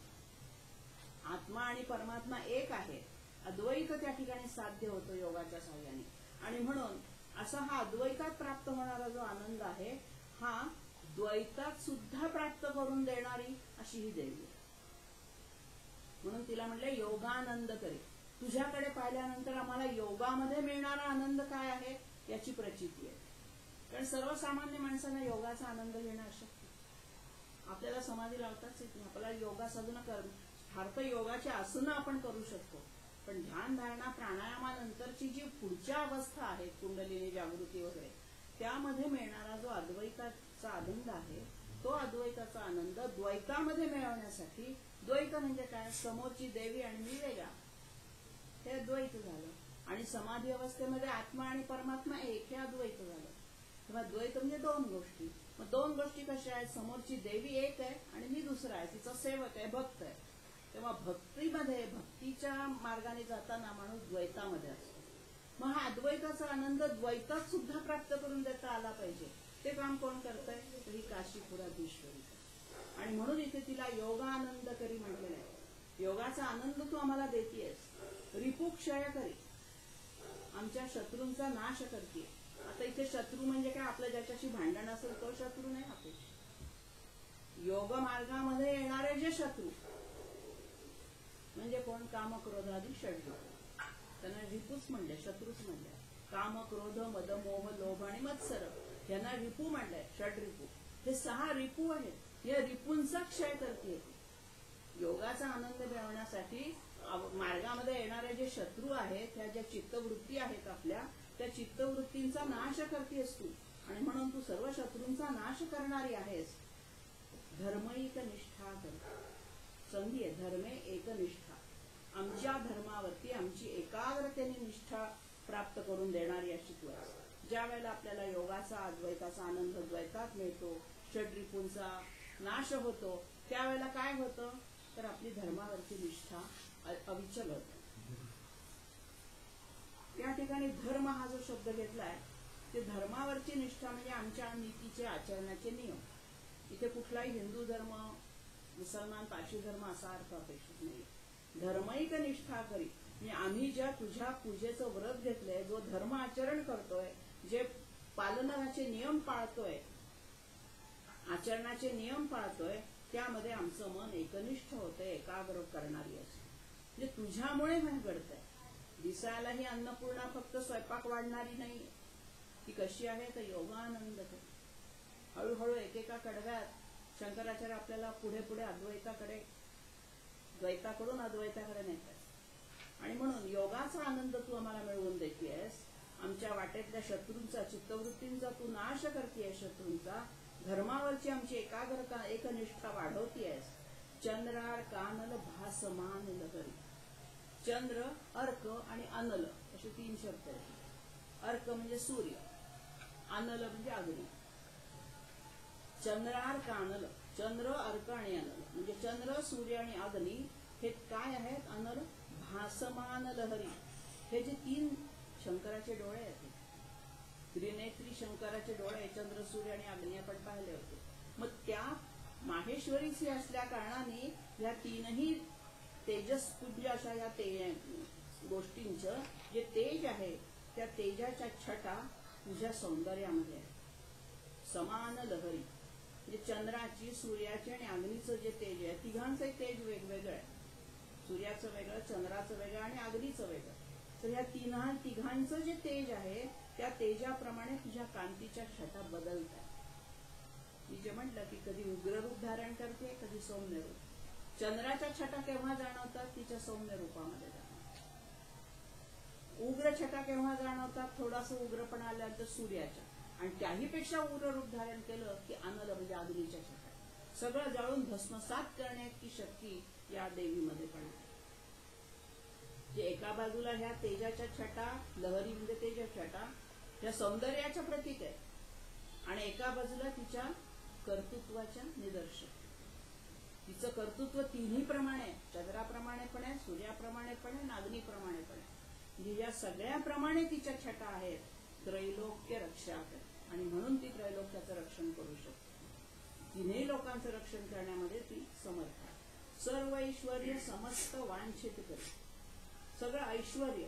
आत्मा आणि परमात्मा एक आहे, अद्वैत त्या ठिकाणी साध्य होतो योगाच्या साह्याने. आणि म्हणून असा हा अद्वैतात प्राप्त होणारा जो आनंद आहे, हा द्वैतात सुद्धा प्राप्त करून देणारी अशी ही देवी आहे. म्हणून तिला म्हटले योगानंद करी. तुझ्याकडे पाहिल्यानंतर आम्हाला योगामध्ये मिळणारा आनंद काय आहे याची प्रचिती आहे. कारण सर्वसामान्य माणसांना योगाचा आनंद घेणं अशक्य. आपल्याला समाधी लावताच येत नाही. आपल्याला योगा साधना करणं, फार तर योगाची आसनं आपण करू शकतो, पण ध्यान धारणा प्राणायामानंतरची जी पुढच्या अवस्था आहेत, कुंडलिनी जागृती वगैरे, त्यामध्ये मिळणारा जो अद्वैताचा आनंद आहे, तो अद्वैताचा आनंद द्वैतामध्ये मिळवण्यासाठी, द्वैत म्हणजे काय, समोरची देवी आणि मी वेगळा, हे द्वैत झालं. आणि समाधी अवस्थेमध्ये आत्मा आणि परमात्मा एक, हे अद्वैत झालं. तेव्हा द्वैत म्हणजे दोन गोष्टी. मग दोन गोष्टी कशा आहेत, समोरची देवी एक आहे आणि मी दुसरा आहे, तिचा सेवक आहे, भक्त आहे. तेव्हा भक्तीमध्ये, भक्तीच्या मार्गाने जाताना माणूस द्वैतामध्ये असतो. मग हा अद्वैताचा आनंद द्वैतात सुद्धा प्राप्त करून देता आला पाहिजे. ते काम कोण करतंय, तर ही काशीपुराधीश्वरी. आणि म्हणून इथे तिला योगानंद करी म्हटलेलं आहे. योगाचा आनंद तू आम्हाला देतेयस. रिपू क्षय करी, आमच्या शत्रूंचा नाश करते. आता इथे शत्रू म्हणजे काय, आपलं ज्याच्याशी भांडण असेल तो शत्रू नाही. आपले योग मार्गामध्ये येणारे जे शत्रू म्हणजे कोण, काम क्रोधादी षड्रिपू, त्यांना रिपूच म्हणले, शत्रूच म्हणले. काम क्रोध मद मोह लोभ आणि मत्सर यांना रिपू म्हणलंय, षड्रिपू. हे 6 रिपू आहेत. या रिपूंचा क्षय करते. योगाचा आनंद मिळवण्यासाठी मार्गामध्ये येणारे जे शत्रू आहेत, त्या ज्या चित्तवृत्ती आहेत आपल्या, त्या चित्तवृत्तींचा नाश करतेस तू. आणि म्हणून तू सर्व शत्रूंचा नाश करणारी आहेस. धर्मैक निष्ठा कर, संधी आहे, धर्मे एकनिष्ठा, आमच्या धर्मावरती आमची एकाग्रतेने निष्ठा प्राप्त करून देणारी अशी तू आहेस. ज्या वेळेला आपल्याला योगाचा अद्वैताचा आनंद द्वैतात मिळतो, षड्रिपूंचा नाश होतो, त्यावेळेला काय होतं, तर आपली धर्मावरची निष्ठा अविचल होते. त्या ठिकाणी धर्म हा जो शब्द घेतलाय, ते धर्मावरची निष्ठा म्हणजे आमच्या नीतीचे आचरणाचे नियम. इथे कुठलाही हिंदू धर्म, मुसलमान, पारशी धर्म असा अर्थ अपेक्षित नाही. धर्मैक निष्ठा करी म्हणजे आम्ही ज्या तुझ्या पूजेचं व्रत घेतलंय, जो धर्म आचरण करतोय, जे पालनाचे नियम पाळतोय, आचरणाचे नियम पाळतोय, त्यामध्ये आमचं मन एकनिष्ठ होतंय, एकाग्र करणारी असते. म्हणजे तुझ्यामुळे हे घडतंय. दिसायला ही अन्नपूर्णा फक्त स्वयंपाक वाढणारी नाही, ती कशी आहे, तर योगानंद करी. हळूहळू एकेका कडव्यात शंकराचार्य आपल्याला पुढे पुढे अद्वैताकडे, द्वैताकडून अद्वैताकडे नेतात. आणि म्हणून योगाचा आनंद तू आम्हाला मिळवून देतेयस. आमच्या वाटेतल्या शत्रूंचा, चित्तवृत्तींचा तू नाश करतेयस, शत्रूंचा. धर्मावरची आमची एकाग्रता, एकनिष्ठा वाढवतेयस. चंद्रार कानल भासमान लहरी. चंद्र, अर्क आणि अनल असे 3 शब्द आहेत. अर्क म्हणजे सूर्य, अनल म्हणजे अग्नी. चंद्रार कानल, चंद्र, अर्क आणि अनल म्हणजे चंद्र, सूर्य आणि अग्नी हे काय आहेत, अनल. भासमान लहरी, हे जे 3 शंकराचे डोळे आहेत, त्रिनेत्री शंकराचे डोळे, चंद्र, सूर्य आणि अग्नी आपण पाहिले होते. मग त्या माहेश्वरीची असल्या कारणाने या 3ही तेजस्पुंज अशा या गोष्टींचं जे तेज आहे, त्या तेजाच्या छटा तुझ्या सौंदर्यामध्ये आहे. समान लहरी म्हणजे चंद्राची, सूर्याची आणि अग्नीचं जे तेज आहे, तिघांचं तेज वेगवेगळं आहे. सूर्याचं वेगळं, चंद्राचं वेगळं आणि अग्नीचं वेगळं. तर या तिघांचं जे तेज आहे, त्या तेजाप्रमाणे तुझ्या कांतीच्या छटा बदलतात. मी जे म्हटलं की कधी उग्र रूप धारण करते, कधी सौम्य रूप. चंद्राच्या छटा केव्हा जाणवतात, तिच्या सौम्य रूपामध्ये जाणवतात. उग्र छटा केव्हा जाणवतात, थोडासा उग्रपणा आल्यानंतर सूर्याच्या, आणि त्याहीपेक्षा उग्र रूप धारण केलं की अनल म्हणजे अग्नीच्या छटा. सगळं जळून भस्मसात करण्याची शक्ती या देवीमध्ये पण आहे. जे एका बाजूला ह्या तेजाच्या छटा, लहरी म्हणजे तेजा छटा, ह्या सौंदर्याच्या प्रतीक आहे, आणि एका बाजूला तिच्या कर्तृत्वाच्या निदर्शक. तिचं कर्तृत्व 3ही प्रमाणे, चंद्राप्रमाणे पण आहे, सूर्याप्रमाणे पण आहे, अग्नीप्रमाणे पण आहे. म्हणजे या सगळ्याप्रमाणे तिच्या छटा आहेत. त्रैलोक्य रक्षा कर, आणि म्हणून ती त्रैलोक्याचं रक्षण करू शकते. तिन्ही लोकांचं रक्षण करण्यामध्ये ती समर्थ आहे. सर्व ऐश्वर्य समस्त वांछित करी. सगळं ऐश्वर्य,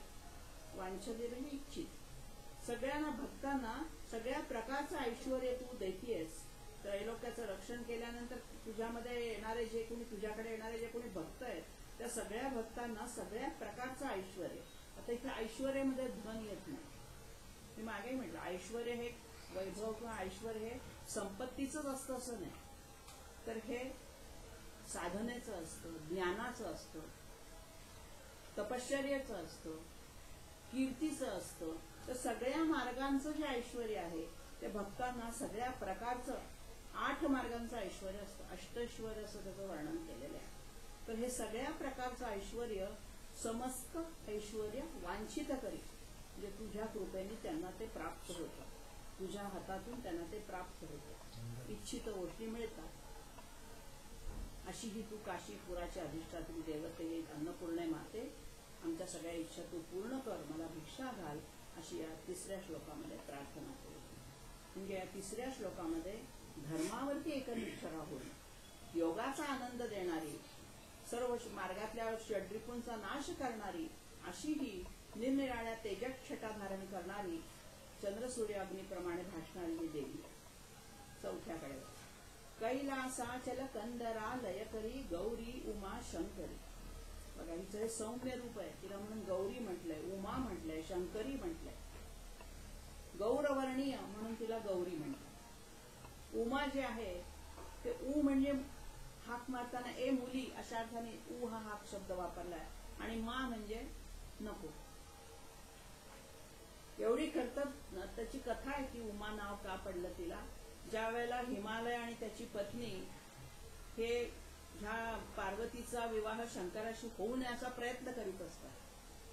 वांछित म्हणजे इच्छित, सगळ्यांना भक्तांना सगळ्या प्रकारचं ऐश्वर्य तू देतीयस. त्रैलोक्याचं रक्षण केल्यानंतर तुझ्यामध्ये येणारे जे कोणी, तुझ्याकडे येणारे जे कोणी भक्त आहेत, त्या सगळ्या भक्तांना सगळ्या प्रकारचं ऐश्वर्य. आता इथे ऐश्वर्यामध्ये धन येत नाही. मी मागे म्हटलं ऐश्वर्य हे वैभव किंवा ऐश्वर्य हे संपत्तीचंच असतं असं नाही, तर हे साधनेचं असतं, ज्ञानाचं असतं, तपश्चर्याचं असतं, कीर्तीचं असतं. तर सगळ्या मार्गांचं जे ऐश्वर्य आहे ते भक्तांना सगळ्या प्रकारचं 8 मार्गांचं ऐश्वर्य असतं. अष्टैश्वर्य असं त्याचं वर्णन केलेलं आहे. तर हे सगळ्या प्रकारचं ऐश्वर्य, समस्त ऐश्वर्य वांछित करी, म्हणजे तुझ्या कृपेने त्यांना ते प्राप्त होतं. तुझ्या हातातून त्यांना ते प्राप्त होतं. इच्छित गोष्टी मिळतात. अशी ही तू काशीपुराची अधिष्ठात्री देवते, अन्नपूर्णे माते, आमच्या सगळ्या इच्छा तू पूर्ण कर, मला भिक्षा घाल, अशी या 3ऱ्या श्लोकामध्ये प्रार्थना केली. म्हणजे या 3ऱ्या श्लोकामध्ये धर्मावरती एकनिष्ठा होईल, योगाचा आनंद देणारी, सर्व मार्गातल्या षड्रिपूंचा नाश करणारी, अशी ही निरनिराळ्या तेजक छटा धारण करणारी, चंद्रसूर्य अग्निप्रमाणे भासणारी ही देवी. 4थ्याकडे कैलासाचल कंदरा लय करी गौरी उमा शंकरी. बघा हिचं हे सौम्य रूप आहे. तिला म्हणून गौरी म्हटलंय, उमा म्हटलंय, शंकरी म्हटलंय. गौरवर्णीय म्हणून तिला गौरी म्हणतात. उमा जे आहे ते ऊ म्हणजे हाक मारताना ए मुली अशा अर्थाने ऊ हा हाक शब्द वापरलाय, आणि मा म्हणजे नको. एवढी खरतर त्याची कथा आहे की उमा नाव का पडलं तिला. ज्या वेळेला हिमालय आणि त्याची पत्नी हे ह्या पार्वतीचा विवाह शंकराशी होऊ नयेचा प्रयत्न करीत असतात,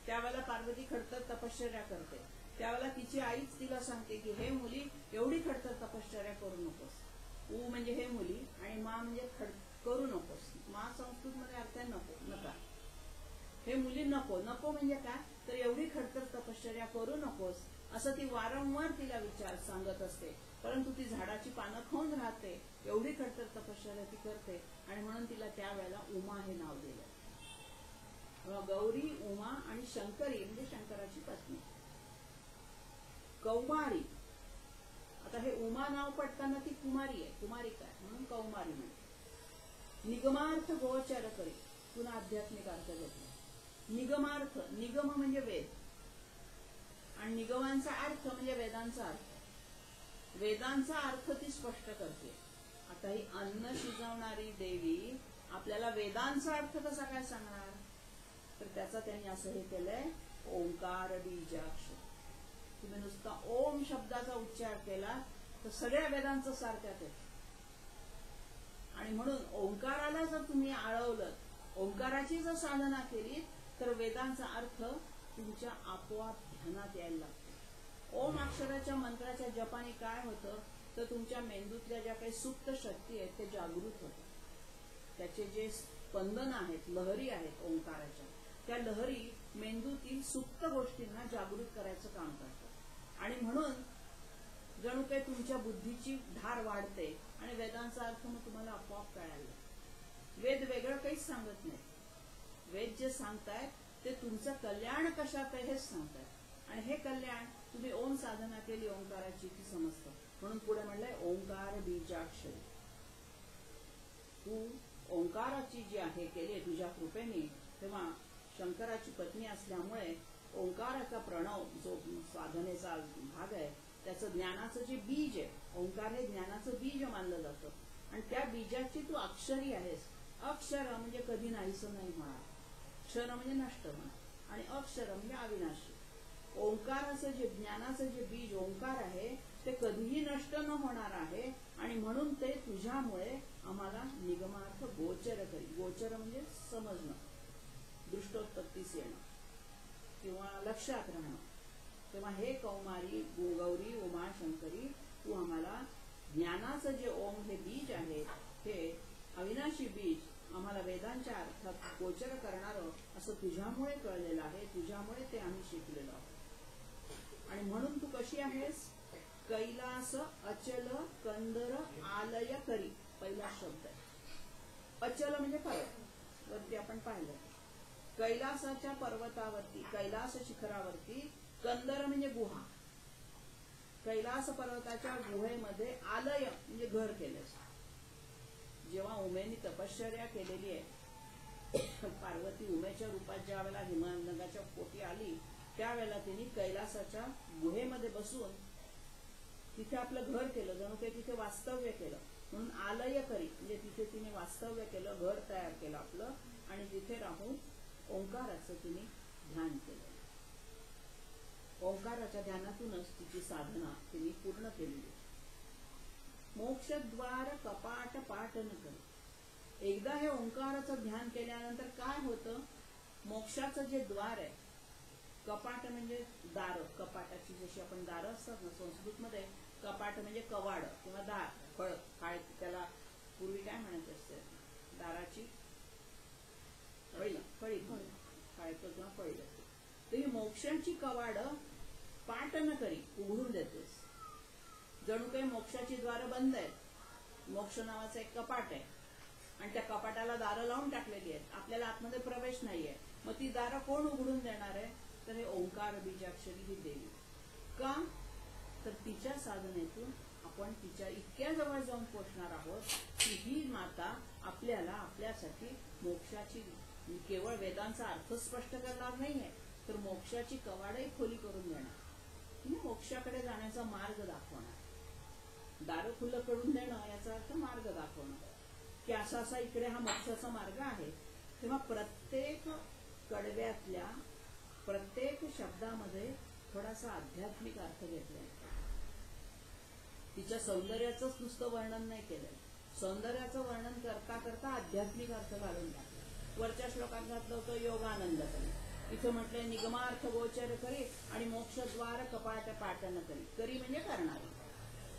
त्यावेळेला पार्वती खडतर तपश्चर्या करते. त्यावेळेला तिची आईच तिला सांगते की हे मुली एवढी खडतर तपश्चर्या करू नकोस. ऊ म्हणजे हे मुली आणि मा म्हणजे करू नकोस. मा संस्कृत मध्ये अर्थ आहे नको, नका. हे मुली नको, नको म्हणजे काय, तर एवढी खडतर तपश्चर्या करू नकोस असं ती वारंवार तिला विचार सांगत असते. परंतु ती झाडाची पानं खाऊन राहते, एवढी खडतर तपश्चर्या ती करते, आणि म्हणून तिला त्यावेळेला उमा हे नाव दिलं. गौरी, उमा आणि शंकरी म्हणजे शंकराची पत्नी. कौमारी, आता हे उमा नाव पडताना ती कुमारी आहे, कुमारिका आहे म्हणून कौमारी म्हणते. निगमार्थ गोचर करी, पुन्हा आध्यात्मिक अर्थ घेतला. निगमार्थ, निगम म्हणजे वेद, आणि निगमांचा अर्थ म्हणजे वेदांचा अर्थ. वेदांचा अर्थ ती स्पष्ट करते. आता ही अन्न शिजवणारी देवी आपल्याला वेदांचा अर्थ कसा काय सांगणार, तर त्याचा त्यांनी असं हे केलंय, ओंकार बीजाक्षर. तुम्ही नुसता ओम शब्दाचा उच्चार केला तर सगळ्या वेदांचं सार त्यात येतं. आणि म्हणून ओंकाराला जर तुम्ही आळवलं, ओंकाराची जर साधना केली, तर वेदांचा अर्थ तुमच्या आपोआप ध्यानात यायला लागतो. ओम अक्षराच्या मंत्राच्या जपाने काय होतं, तर तुमच्या मेंदूतल्या ज्या काही सुप्त शक्ती आहेत ते जागृत होतात. त्याचे जे स्पंदन आहेत, लहरी आहेत ओंकाराच्या, त्या लहरी मेंदूतील सुप्त गोष्टींना जागृत करायचं काम करतात. आणि म्हणून जणू काही तुमच्या बुद्धीची धार वाढते आणि वेदांचा अर्थ मग तुम्हाला आपोआप कळायला. वेद वेगळं काहीच सांगत नाही. वेद जे सांगतायत ते तुमचं कल्याण कशात आहे हेच सांगतायत, आणि हे कल्याण तुम्ही ओम साधना केली ओंकाराची की समजतं. म्हणून पुढे म्हणलंय ओंकार बीजाक्षरी. तू ओंकाराची जी आहे केली तुझ्या कृपेने, तेव्हा शंकराची पत्नी असल्यामुळे ओंकाराचा प्रणव जो साधनेचा भाग आहे, त्याचं ज्ञानाचं जे बीज आहे, ओंकार हे ज्ञानाचं बीज मानलं जातं, आणि त्या बीजाची तू अक्षरी आहेस. अक्षर म्हणजे कधी नाहीसं नाही होणार, क्षर म्हणजे नष्ट होणार, आणि अक्षर म्हणजे अविनाशी. ओंकाराचं जे ज्ञानाचं जे बीज ओंकार आहे ते कधीही नष्ट न होणार आहे, आणि म्हणून ते तुझ्यामुळे आम्हाला निगमार्थ गोचर करी. गोचर म्हणजे समजणं, दृष्टोत्पत्तीस येणं किंवा लक्षात राहणं. तेव्हा हे कौमारी, गौरी, उमा, शंकरी, तू आम्हाला ज्ञानाचं जे ओम हे बीज आहे, हे अविनाशी बीज आम्हाला वेदांच्या अर्थात गोचर करणारं असं तुझ्यामुळे कळलेलं आहे, तुझ्यामुळे ते आम्ही शिकलेलो आहोत. आणि म्हणून तू कशी आहेस, कैलास अचल कंदर आलय करी, पहिला शब्द आहे. अचल म्हणजे पर्वत, वरती आपण पाहिलं. कैलासाच्या पर्वतावरती, कैलास शिखरावरती, कंदर म्हणजे गुहा, कैलास पर्वताच्या गुहेमध्ये आलय म्हणजे घर केलं. जेव्हा उमेने तपश्चर्या केलेली आहे, पार्वती उमेच्या रूपात ज्या वेळेला हिमनगाच्या पोटी आली, त्यावेळेला तिने कैलासाच्या गुहेमध्ये बसून तिथे आपलं घर केलं, जणू काही तिथे वास्तव्य केलं. म्हणून आलय करी म्हणजे तिथे तिने वास्तव्य केलं, घर तयार केलं आपलं, आणि तिथे राहून ओंकाराचं तिने ध्यान केलं. ओंकाराच्या ध्यानातूनच तिची साधना तिने पूर्ण केलेली. मोक्षद्वार कपाट पाटन कर. एकदा हे ओंकाराचं ध्यान केल्यानंतर काय होतं, मोक्षाचं जे द्वार आहे, कपाट म्हणजे दार, कपाटाची जशी आपण दारं असतात ना संस्कृतमध्ये, कपाट म्हणजे कवाड किंवा दार, फळ, काय त्याला पूर्वी काय म्हणत असते, दाराची फळी, फळी काळतो किंवा फळी असते. तर ही मोक्षाची कवाड पाट न करी उघडून देतेस, जणू काही मोक्षाची द्वार बंद आहेत. मोक्ष नावाचं एक कपाट आहे आणि त्या कपाटाला दारं लावून टाकलेली आहेत, आपल्याला आतमध्ये प्रवेश नाहीये. मग ती दारं कोण उघडून देणार आहे, तर हे ओंकार बीजाक्षरी ही देवी. का, तर तिच्या साधनेतून आपण तिच्या इतक्या जवळ जाऊन पोचणार आहोत की ही माता आपल्याला आपल्यासाठी मोक्षाची, केवळ वेदांचा अर्थ स्पष्ट करणार नाहीये, तर मोक्षाची कवाडही खोली करून देणार, तिने मोक्षाकडे जाण्याचा मार्ग दाखवणार. दारं खुलं करून देणं याचा अर्थ मार्ग दाखवणं, की असा असा इकडे हा मोक्षाचा मार्ग आहे. तेव्हा प्रत्येक कडव्यातल्या प्रत्येक शब्दामध्ये थोडासा आध्यात्मिक अर्थ घेतलाय. तिच्या सौंदर्याचंच नुसतं वर्णन नाही केलंय, सौंदर्याचं वर्णन करता करता आध्यात्मिक अर्थ घालून टाकला. वरच्या श्लोकात घातलं होतं योगानंद करी, इथे म्हटलंय निगमार्थ गोचर करी आणि मोक्षद्वार कपाट पाटन करी. करी म्हणजे करणारी.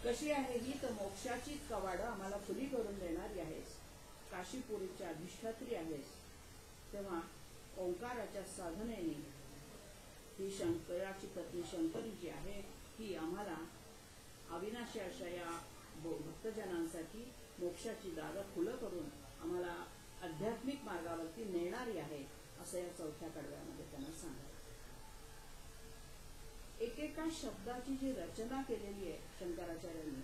कशी आहे ही, तर मोक्षाची कवाडं आम्हाला खुली करून देणारी आहेस, काशीपुरीची अधिष्ठात्री आहेस. तेव्हा ओंकाराच्या साधनेने ही शंकराची पत्नी शंकरी जी आहे, ही आम्हाला अविनाशी अशा या भक्तजनांसाठी मोक्षाची दारं खुलं करून आम्हाला आध्यात्मिक मार्गावरती नेणारी आहे, असं या चौथ्या कडव्यामध्ये त्यांना सांगायचं. एकेका शब्दाची जी रचना केलेली आहे शंकराचार्यांनी,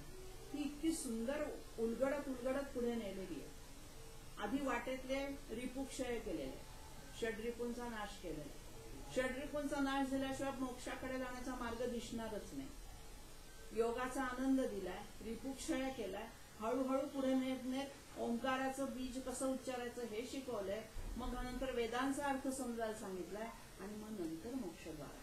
ती इतकी सुंदर उलगडत उलगडत पुढे नेलेली आहे. आधी वाटेतले रिपुक्षय केलेले, षड्रिपूंचा नाश केलेला. षड्रिपूंचा नाश झाल्याशिवाय मोक्षाकडे जाण्याचा मार्ग दिसणारच नाही. योगाचा आनंद दिलाय, रिपुक्षय केलाय, हळूहळू पुढे नेत नेत ओंकाराचं बीज कसं उच्चारायचं हे शिकवलंय. मग नंतर वेदांचा अर्थ समजायला सांगितलाय आणि मग नंतर मोक्षद्वार.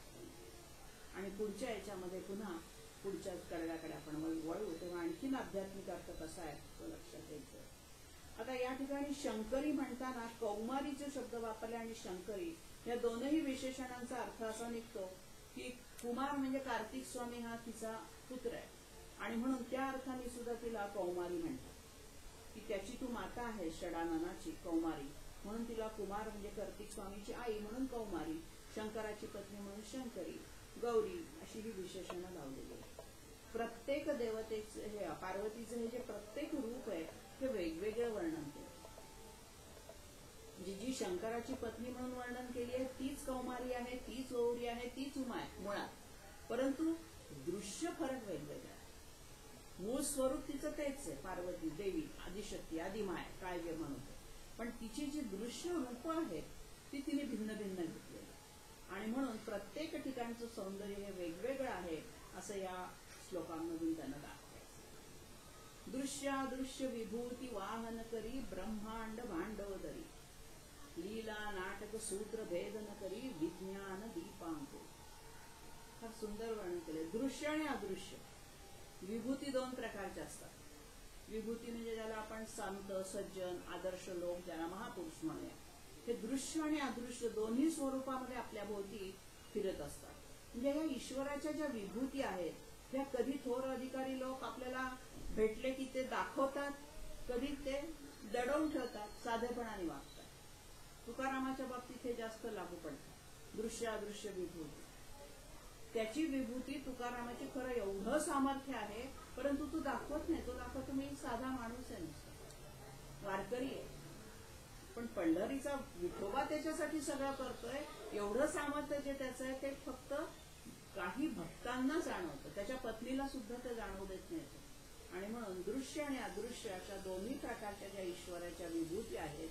आणि पुढच्या याच्यामध्ये पुन्हा पुढच्या कडव्याकडे आपण वळू, तेव्हा आणखीन आध्यात्मिक अर्थ कसा आहे तो लक्षात येतो. आता या ठिकाणी शंकरी म्हणताना कौमारीचे शब्द वापरले आणि शंकरी या दोनही विशेषणांचा अर्थ असा निघतो की कुमार म्हणजे कार्तिक स्वामी हा तिचा पुत्र आहे, आणि म्हणून त्या अर्थाने सुद्धा तिला कौमारी म्हणतात, की त्याची तू माता आहे षडाननाची कौमारी, म्हणून तिला कुमार म्हणजे कार्तिक स्वामीची आई म्हणून कौमारी, शंकराची पत्नी म्हणून शंकरी, गौरी अशी ही विशेषणं लावलेली आहेत. प्रत्येक देवतेचे हे पार्वतीचं हे जे प्रत्येक रूप आहे ते वेगवेगळं वर्णन केलं. जी शंकराची पत्नी म्हणून वर्णन केली आहे तीच कौमारी आहे, तीच गौरी आहे, तीच उमा आहे मुळात, परंतु दृश्य फरक वेगवेगळा आहे. मूळ स्वरूप तिचं तेच आहे, पार्वती देवी आदिशक्ती आदिमाय काय जे म्हणतो, पण तिची जी दृश्य रूप आहेत ती तिने भिन्न भिन्न घेतलेली, आणि म्हणून प्रत्येक ठिकाणचं सौंदर्य हे वेगवेगळं आहे असं या श्लोकांमधून त्यांना दाखवायचं. दृश्यादृश्य विभूती वाहन करी ब्रह्मांड भांडवदरी, लीला नाटक सूत्र भेदन करी विज्ञान दीपांको. फार सुंदर वर्णन केले. दृश्य आणि अदृश्य विभूती दोन प्रकारच्या असतात. विभूती म्हणजे ज्याला आपण संत सज्जन आदर्श लोक ज्याला महापुरुष म्हणूया, हे दृश्य आणि अदृश्य दोन्ही स्वरूपामध्ये आपल्या भोवती फिरत असतात. म्हणजे ह्या ईश्वराच्या ज्या विभूती आहेत त्या कधी थोर अधिकारी लोक आपल्याला भेटले की ते दाखवतात, कधी ते दडवून ठेवतात, साधेपणाने वागतात. तुकारामाच्या बाबतीत हे जास्त लागू पडतात, दृश्य अदृश्य विभूती. त्याची विभूती तुकारामाची खरं एवढं सामर्थ्य आहे, परंतु तू दाखवत नाही. तो दाखवतो मी साधा माणूस आहे, नुसता वारकरी आहे. पण पंढरीचा विठोबा त्याच्यासाठी सगळं करतोय. एवढं सामर्थ्य जे त्याचं आहे ते फक्त काही भक्तांना जाणवतं, त्याच्या पत्नीला सुद्धा ते जाणवू देत नाही. आणि म्हणून दृश्य आणि अदृश्य अशा दोन्ही प्रकारच्या ज्या ईश्वराच्या विभूती आहेत,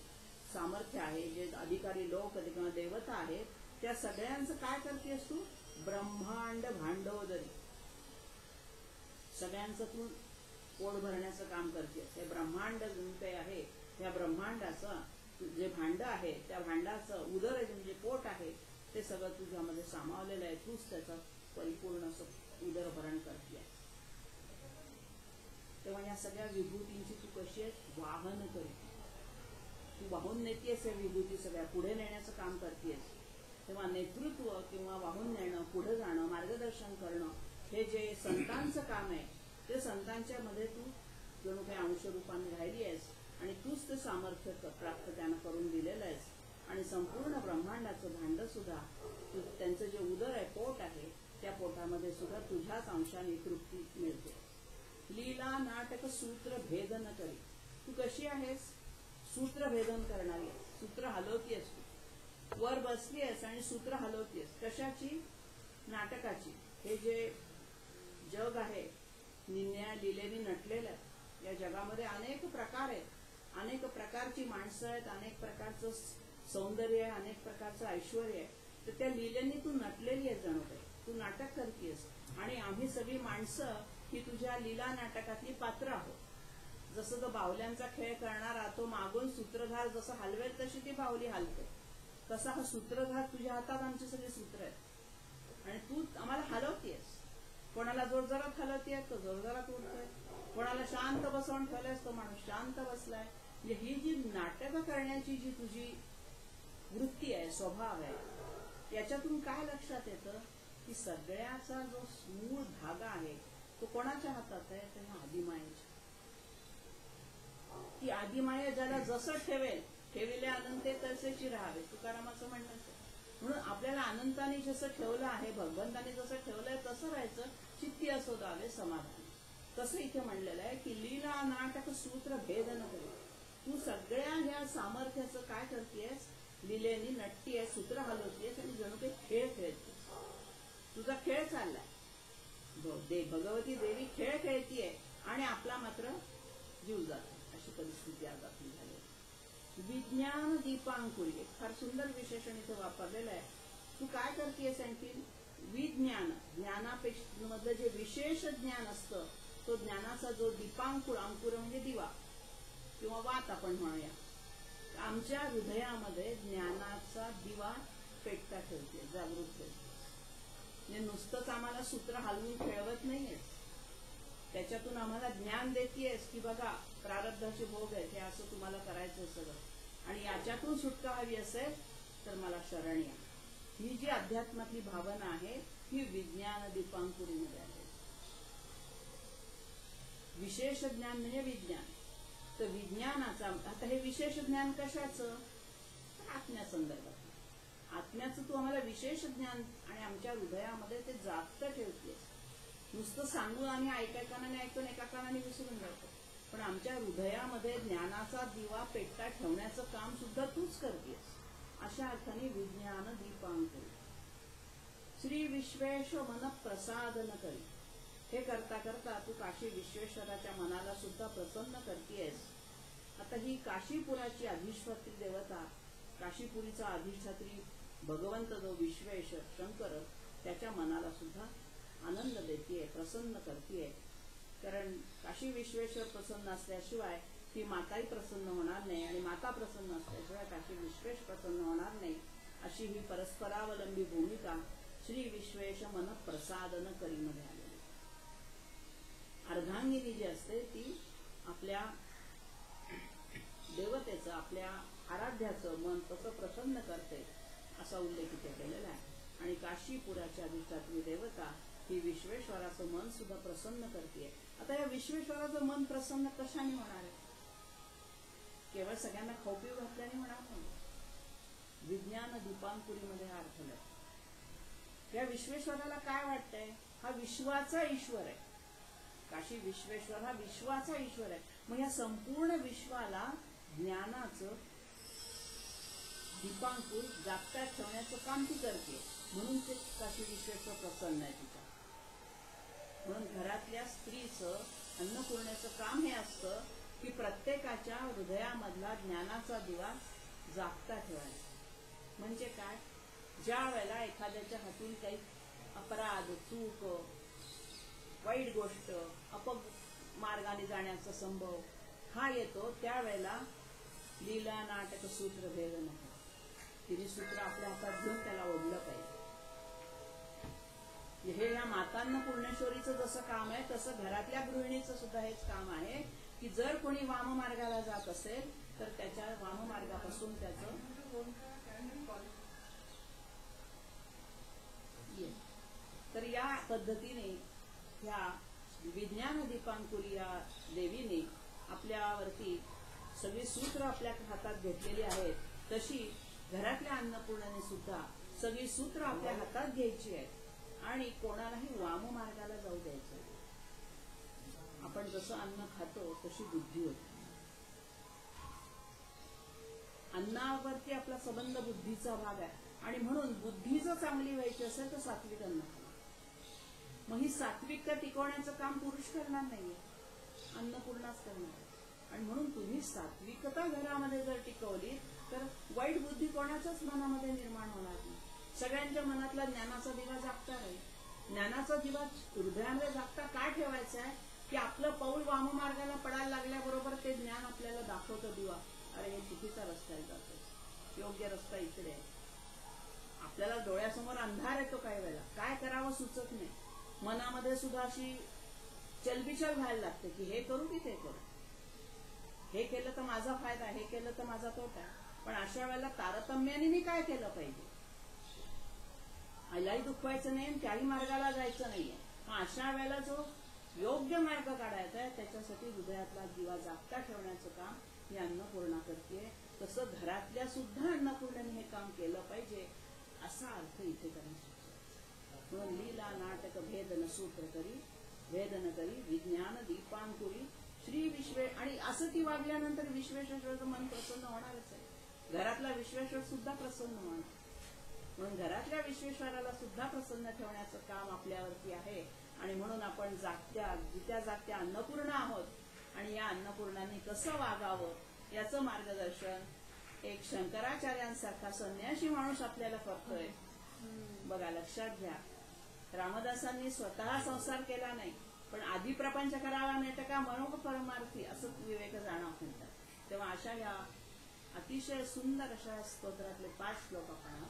सामर्थ्य आहे, जे अधिकारी लोक किंवा देवता आहेत, त्या सगळ्यांचं काय करतेस तू? ब्रह्मांड भांडवदरी, सगळ्यांचं तू पोट भरण्याचं काम करतेस. हे ब्रह्मांड जे आहे, या ब्रह्मांडाचं जे भांड आहे, त्या भांडाचं उदर म्हणजे पोट आहे, ते सगळं तुझ्यामध्ये सामावलेलं आहे. तूच त्याचं परिपूर्ण असं उदरभरण करते. तेव्हा या सगळ्या विभूतींची तू कशी आहे? वाहन करते. तू वाहून नेतेस या विभूती, सगळ्या पुढे नेण्याचं काम करतेस. तेव्हा नेतृत्व किंवा वाहून नेणं, पुढे जाणं, मार्गदर्शन करणं, हे जे संतांचं काम आहे, ते संतांच्या मध्ये तू जणू काही अंशरूपाने राहिली आहेस. आणि तूच ते सामर्थ्य प्राप्त त्यांना करून दिलेलं आहेस. आणि संपूर्ण ब्रह्मांडाचं भांड सुद्धा त्यांचं जे उदर आहे, पोट आहे, त्या पोटामध्ये सुद्धा तुझ्याच अंशाने तृप्ती मिळते. लीला नाटक सूत्र भेदन करी. तू कशी आहेस? सूत्र भेदन करणारी आहेस. सूत्र हलवतीयस तू. वर बसली आहेस आणि सूत्र हलवतीयस. कशाची? नाटकाची. हे जे जग आहे, निन्या लिलेनी नटलेलं आहे. या जगामध्ये अनेक प्रकार आहेत, अनेक प्रकारची माणसं आहेत, अनेक प्रकारचं सौंदर्य आहे, अनेक प्रकारचं ऐश्वर आहे. तर त्या लिलेनी तू नटलेली आहे, जणू काही तू नाटक करतेस. आणि आम्ही सगळी माणसं ही तुझ्या लीला नाटकातली पात्र आहोत. जसं तो बाहुल्यांचा खेळ करणारा तो मागून सूत्रधार जसं हलवेल तशी ती बाहुली हलते, तसा हा सूत्रधार तुझ्या हातात आमचे सगळे सूत्र आहेत. आणि तू आम्हाला हलवतेस. कोणाला जोरजोरात हलवतेय तो जोरजोरात उठतोय, कोणाला शांत बसवून ठेवलंयस तो माणूस शांत बसलाय. म्हणजे ही जी नाटक करण्याची जी तुझी वृत्ती आहे, स्वभाव आहे, याच्यातून काय लक्षात येतं की सगळ्याचा जो मूळ धागा आहे तो कोणाच्या हातात आहे? तर आदिमायेच्या. ती आदिमाया ज्याला जसं ठेवेल, ठेविले अनंते तसेची राहावे, तुकारामाचं म्हणणं आहे. म्हणून आपल्याला अनंताने जसं ठेवलं आहे, भगवंताने जसं ठेवलंय तसं राहायचं. चित्ती असो दावे समाधान. तसं इथे म्हणलेलं आहे की लीला नाटक सूत्र भेदन करी. तू सगळ्या ह्या सामर्थ्याचं काय करतेस? लिलेनी नटतीयस, सूत्र हलवतेस आणि जणू काही खेळ खेळतेस. तुझा खेळ चाललाय. भगवती देवी खेळ खेळतीये आणि आपला मात्र जीव जातो. अशी परिस्थिती आज आपली झाली. विज्ञान दीपांकुरी, फार सुंदर विशेषण इथे वापरलेलं आहे. तू काय करतेस? आणखी विज्ञान, ज्ञानापेक्षा मधलं जे विशेष ज्ञान असतं, तो ज्ञानाचा जो दीपांकुर, अंकुर म्हणजे दिवा किंवा वात आपण म्हणूया, आमच्या हृदयामध्ये ज्ञानाचा दिवा पेटता ठेवते, जागृत ठेवते. म्हणजे नुसतंच आम्हाला सूत्र हलवून खेळवत नाहीयेस, त्याच्यातून आम्हाला ज्ञान देतेयस की बघा प्रारब्धाचे भोग आहेत, हे असं तुम्हाला करायचं सगळं, आणि याच्यातून सुटका हवी असेल तर मला शरण या. ही जी अध्यात्मातली भावना आहे ही विज्ञान दीपांकुरीमध्ये आहे. विशेष ज्ञान म्हणजे विज्ञान. तर विज्ञानाचा आता हे विशेष ज्ञान कशाचं? आत्म्यासंदर्भात. आत्म्याचं तू आम्हाला विशेष ज्ञान आणि आमच्या हृदयामध्ये ते जास्त ठेवतेस. नुसतं सांगून आम्ही एका कानाने ऐकतो, एका कानाने विसरून जातो. पण आमच्या हृदयामध्ये ज्ञानाचा दिवा पेटता ठेवण्याचं काम सुद्धा तूच करतेस. अशा अर्थाने विज्ञान दीपांकुरी. श्री विश्वेश मन प्रसादन करी. हे करता करता तू काशी विश्वेश्वराच्या मनाला सुद्धा प्रसन्न करतेस. आता ही काशीपुराची अधिष्ठात्री देवता, काशीपुरीचा अधिष्ठात्री भगवंत जो विश्वेश शंकर, त्याच्या मनाला सुद्धा आनंद देतीये, प्रसन्न करतीये. कारण काशी विश्वेश्वर प्रसन्न असल्याशिवाय ती माताही प्रसन्न होणार नाही, आणि माता प्रसन्न असल्याशिवाय काशी विश्वेश प्रसन्न होणार नाही. अशी ही परस्परावलंबी भूमिका श्री विश्वेश मन प्रसादन करी मध्ये आलेली. अर्धांगिनी जी असते ती आपल्या देवतेचं, आपल्या आराध्याचं मन कसं प्रसन्न करते असा उल्लेख इथे केलेला आहे. आणि काशीपुराची अधिष्ठात्री देवता ही विश्वेश्वराचं मन सुद्धा प्रसन्न करते. आता या विश्वेश्वराचं मन प्रसन्न कशाने होणार आहे? केवळ सगळ्यांना खाऊ-पिऊ घातल्याने होणार नाही. विज्ञान दीपांकुरीमध्ये हा अर्थ आहे. या विश्वेश्वराला काय वाटतंय? हा विश्वाचा ईश्वर आहे. काशी विश्वेश्वर हा विश्वाचा ईश्वर आहे. मग या संपूर्ण विश्वाला ज्ञानाचं दीपांकुर जागत्यात ठेवण्याचं काम ती करते. म्हणून ते काशी विश्वेश्वर प्रसन्न आहे तिचा. म्हणून घरातल्या स्त्रीचं अन्नपूर्णेचं काम हे असतं की प्रत्येकाच्या हृदयामधला ज्ञानाचा दिवा जागता ठेवायचा. म्हणजे काय? ज्या वेळेला एखाद्याच्या हातून काही अपराध, चूक, वाईट गोष्ट, अपमार्गाने जाण्याचा संभव हा येतो, त्यावेळेला लीला नाटक सूत्र भेद नाही. तिने सूत्र आपल्या हातात घेऊन त्याला ओढलं पाहिजे. हे या मातांना पूर्णेश्वरीचं जसं काम आहे तसं घरातल्या गृहिणीचं सुद्धा हेच काम आहे की जर कोणी वाममार्गाला जात असेल तर त्याच्या वाममार्गापासून त्याचं तर या पद्धतीने ह्या विज्ञान दीपांकुरी या देवीने आपल्यावरती सगळी सूत्र आपल्या हातात घेतलेली आहेत. तशी घरातल्या अन्नपूर्णाने सुद्धा सगळी सूत्र आपल्या हातात घ्यायची आहेत आणि कोणालाही वाममार्गाला जाऊ द्यायचं. आपण जसं अन्न खातो तशी बुद्धी होते. अन्नावरती आपला संबंध बुद्धीचा भाग आहे आणि म्हणून बुद्धी जर चांगली व्हायची असेल तर सात्विक अन्न खावं. मग ही सात्विकता टिकवण्याचं काम पुरुष करणार नाहीये, अन्नपूर्णाच करणार. आणि म्हणून तुम्ही सात्विकता घरामध्ये जर टिकवली तर वाईट बुद्धी कोणाच्याच मनामध्ये निर्माण होणार नाही. सगळ्यांच्या मनातला ज्ञानाचा दिवा जागता राहील. ज्ञानाचा दिवा हृदयामध्ये जागता काय ठेवायचा आहे की आपलं पाऊल वाममार्गाला पडायला लागल्याबरोबर ते ज्ञान आपल्याला दाखवतं दिवा. अरे हे चुकीचा रस्त्याला जातो, योग्य रस्ता इकडे आहे. आपल्याला डोळ्यासमोर अंधार येतो काही वेळेला, काय करावं सुचत नाही. मनामध्ये सुद्धा अशी चलबिचल व्हायला लागते की हे करू की ते करू, हे केलं तर माझा फायदा, हे केलं तर माझा तोटा. पण अशा वेळेला तारतम्याने मी काय केलं पाहिजे? आईलाही दुखवायचं नाही आणि त्याही मार्गाला जायचं नाहीये. अशा वेळेला जो योग्य मार्ग काढायचा आहे त्याच्यासाठी हृदयातला दिवा जागता ठेवण्याचं काम ही अन्नपूर्णा करते. तसं घरातल्या सुद्धा अन्नपूर्णाने हे काम केलं पाहिजे असा अर्थ इथे करण्यात. म्हणून लीला नाटक भेद न सूत्र करी, भेद न करी विज्ञान दीपांकुरी श्री विश्वे. आणि असं ती वागल्यानंतर विश्वेश्वराचं मन प्रसन्न होणारच आहे. घरातला विश्वेश्वर सुद्धा प्रसन्न होणार. म्हणून घरातल्या विश्वेश्वराला सुद्धा प्रसन्न ठेवण्याचं काम आपल्यावरती आहे. आणि म्हणून आपण जित्या जागत्या अन्नपूर्णा आहोत. आणि या अन्नपूर्णांनी कसं वागावं याचं मार्गदर्शन एक शंकराचार्यांसारखा संन्यासी माणूस आपल्याला करतोय. बघा, लक्षात घ्या, रामदासांनी स्वतः संसार केला नाही पण आधी प्रपंच करावा नाही तर का मनोह परमार्थी असं विवेक जाणव म्हणतात. तेव्हा अशा या अतिशय सुंदर अशा स्तोत्रातले 5 श्लोक आपण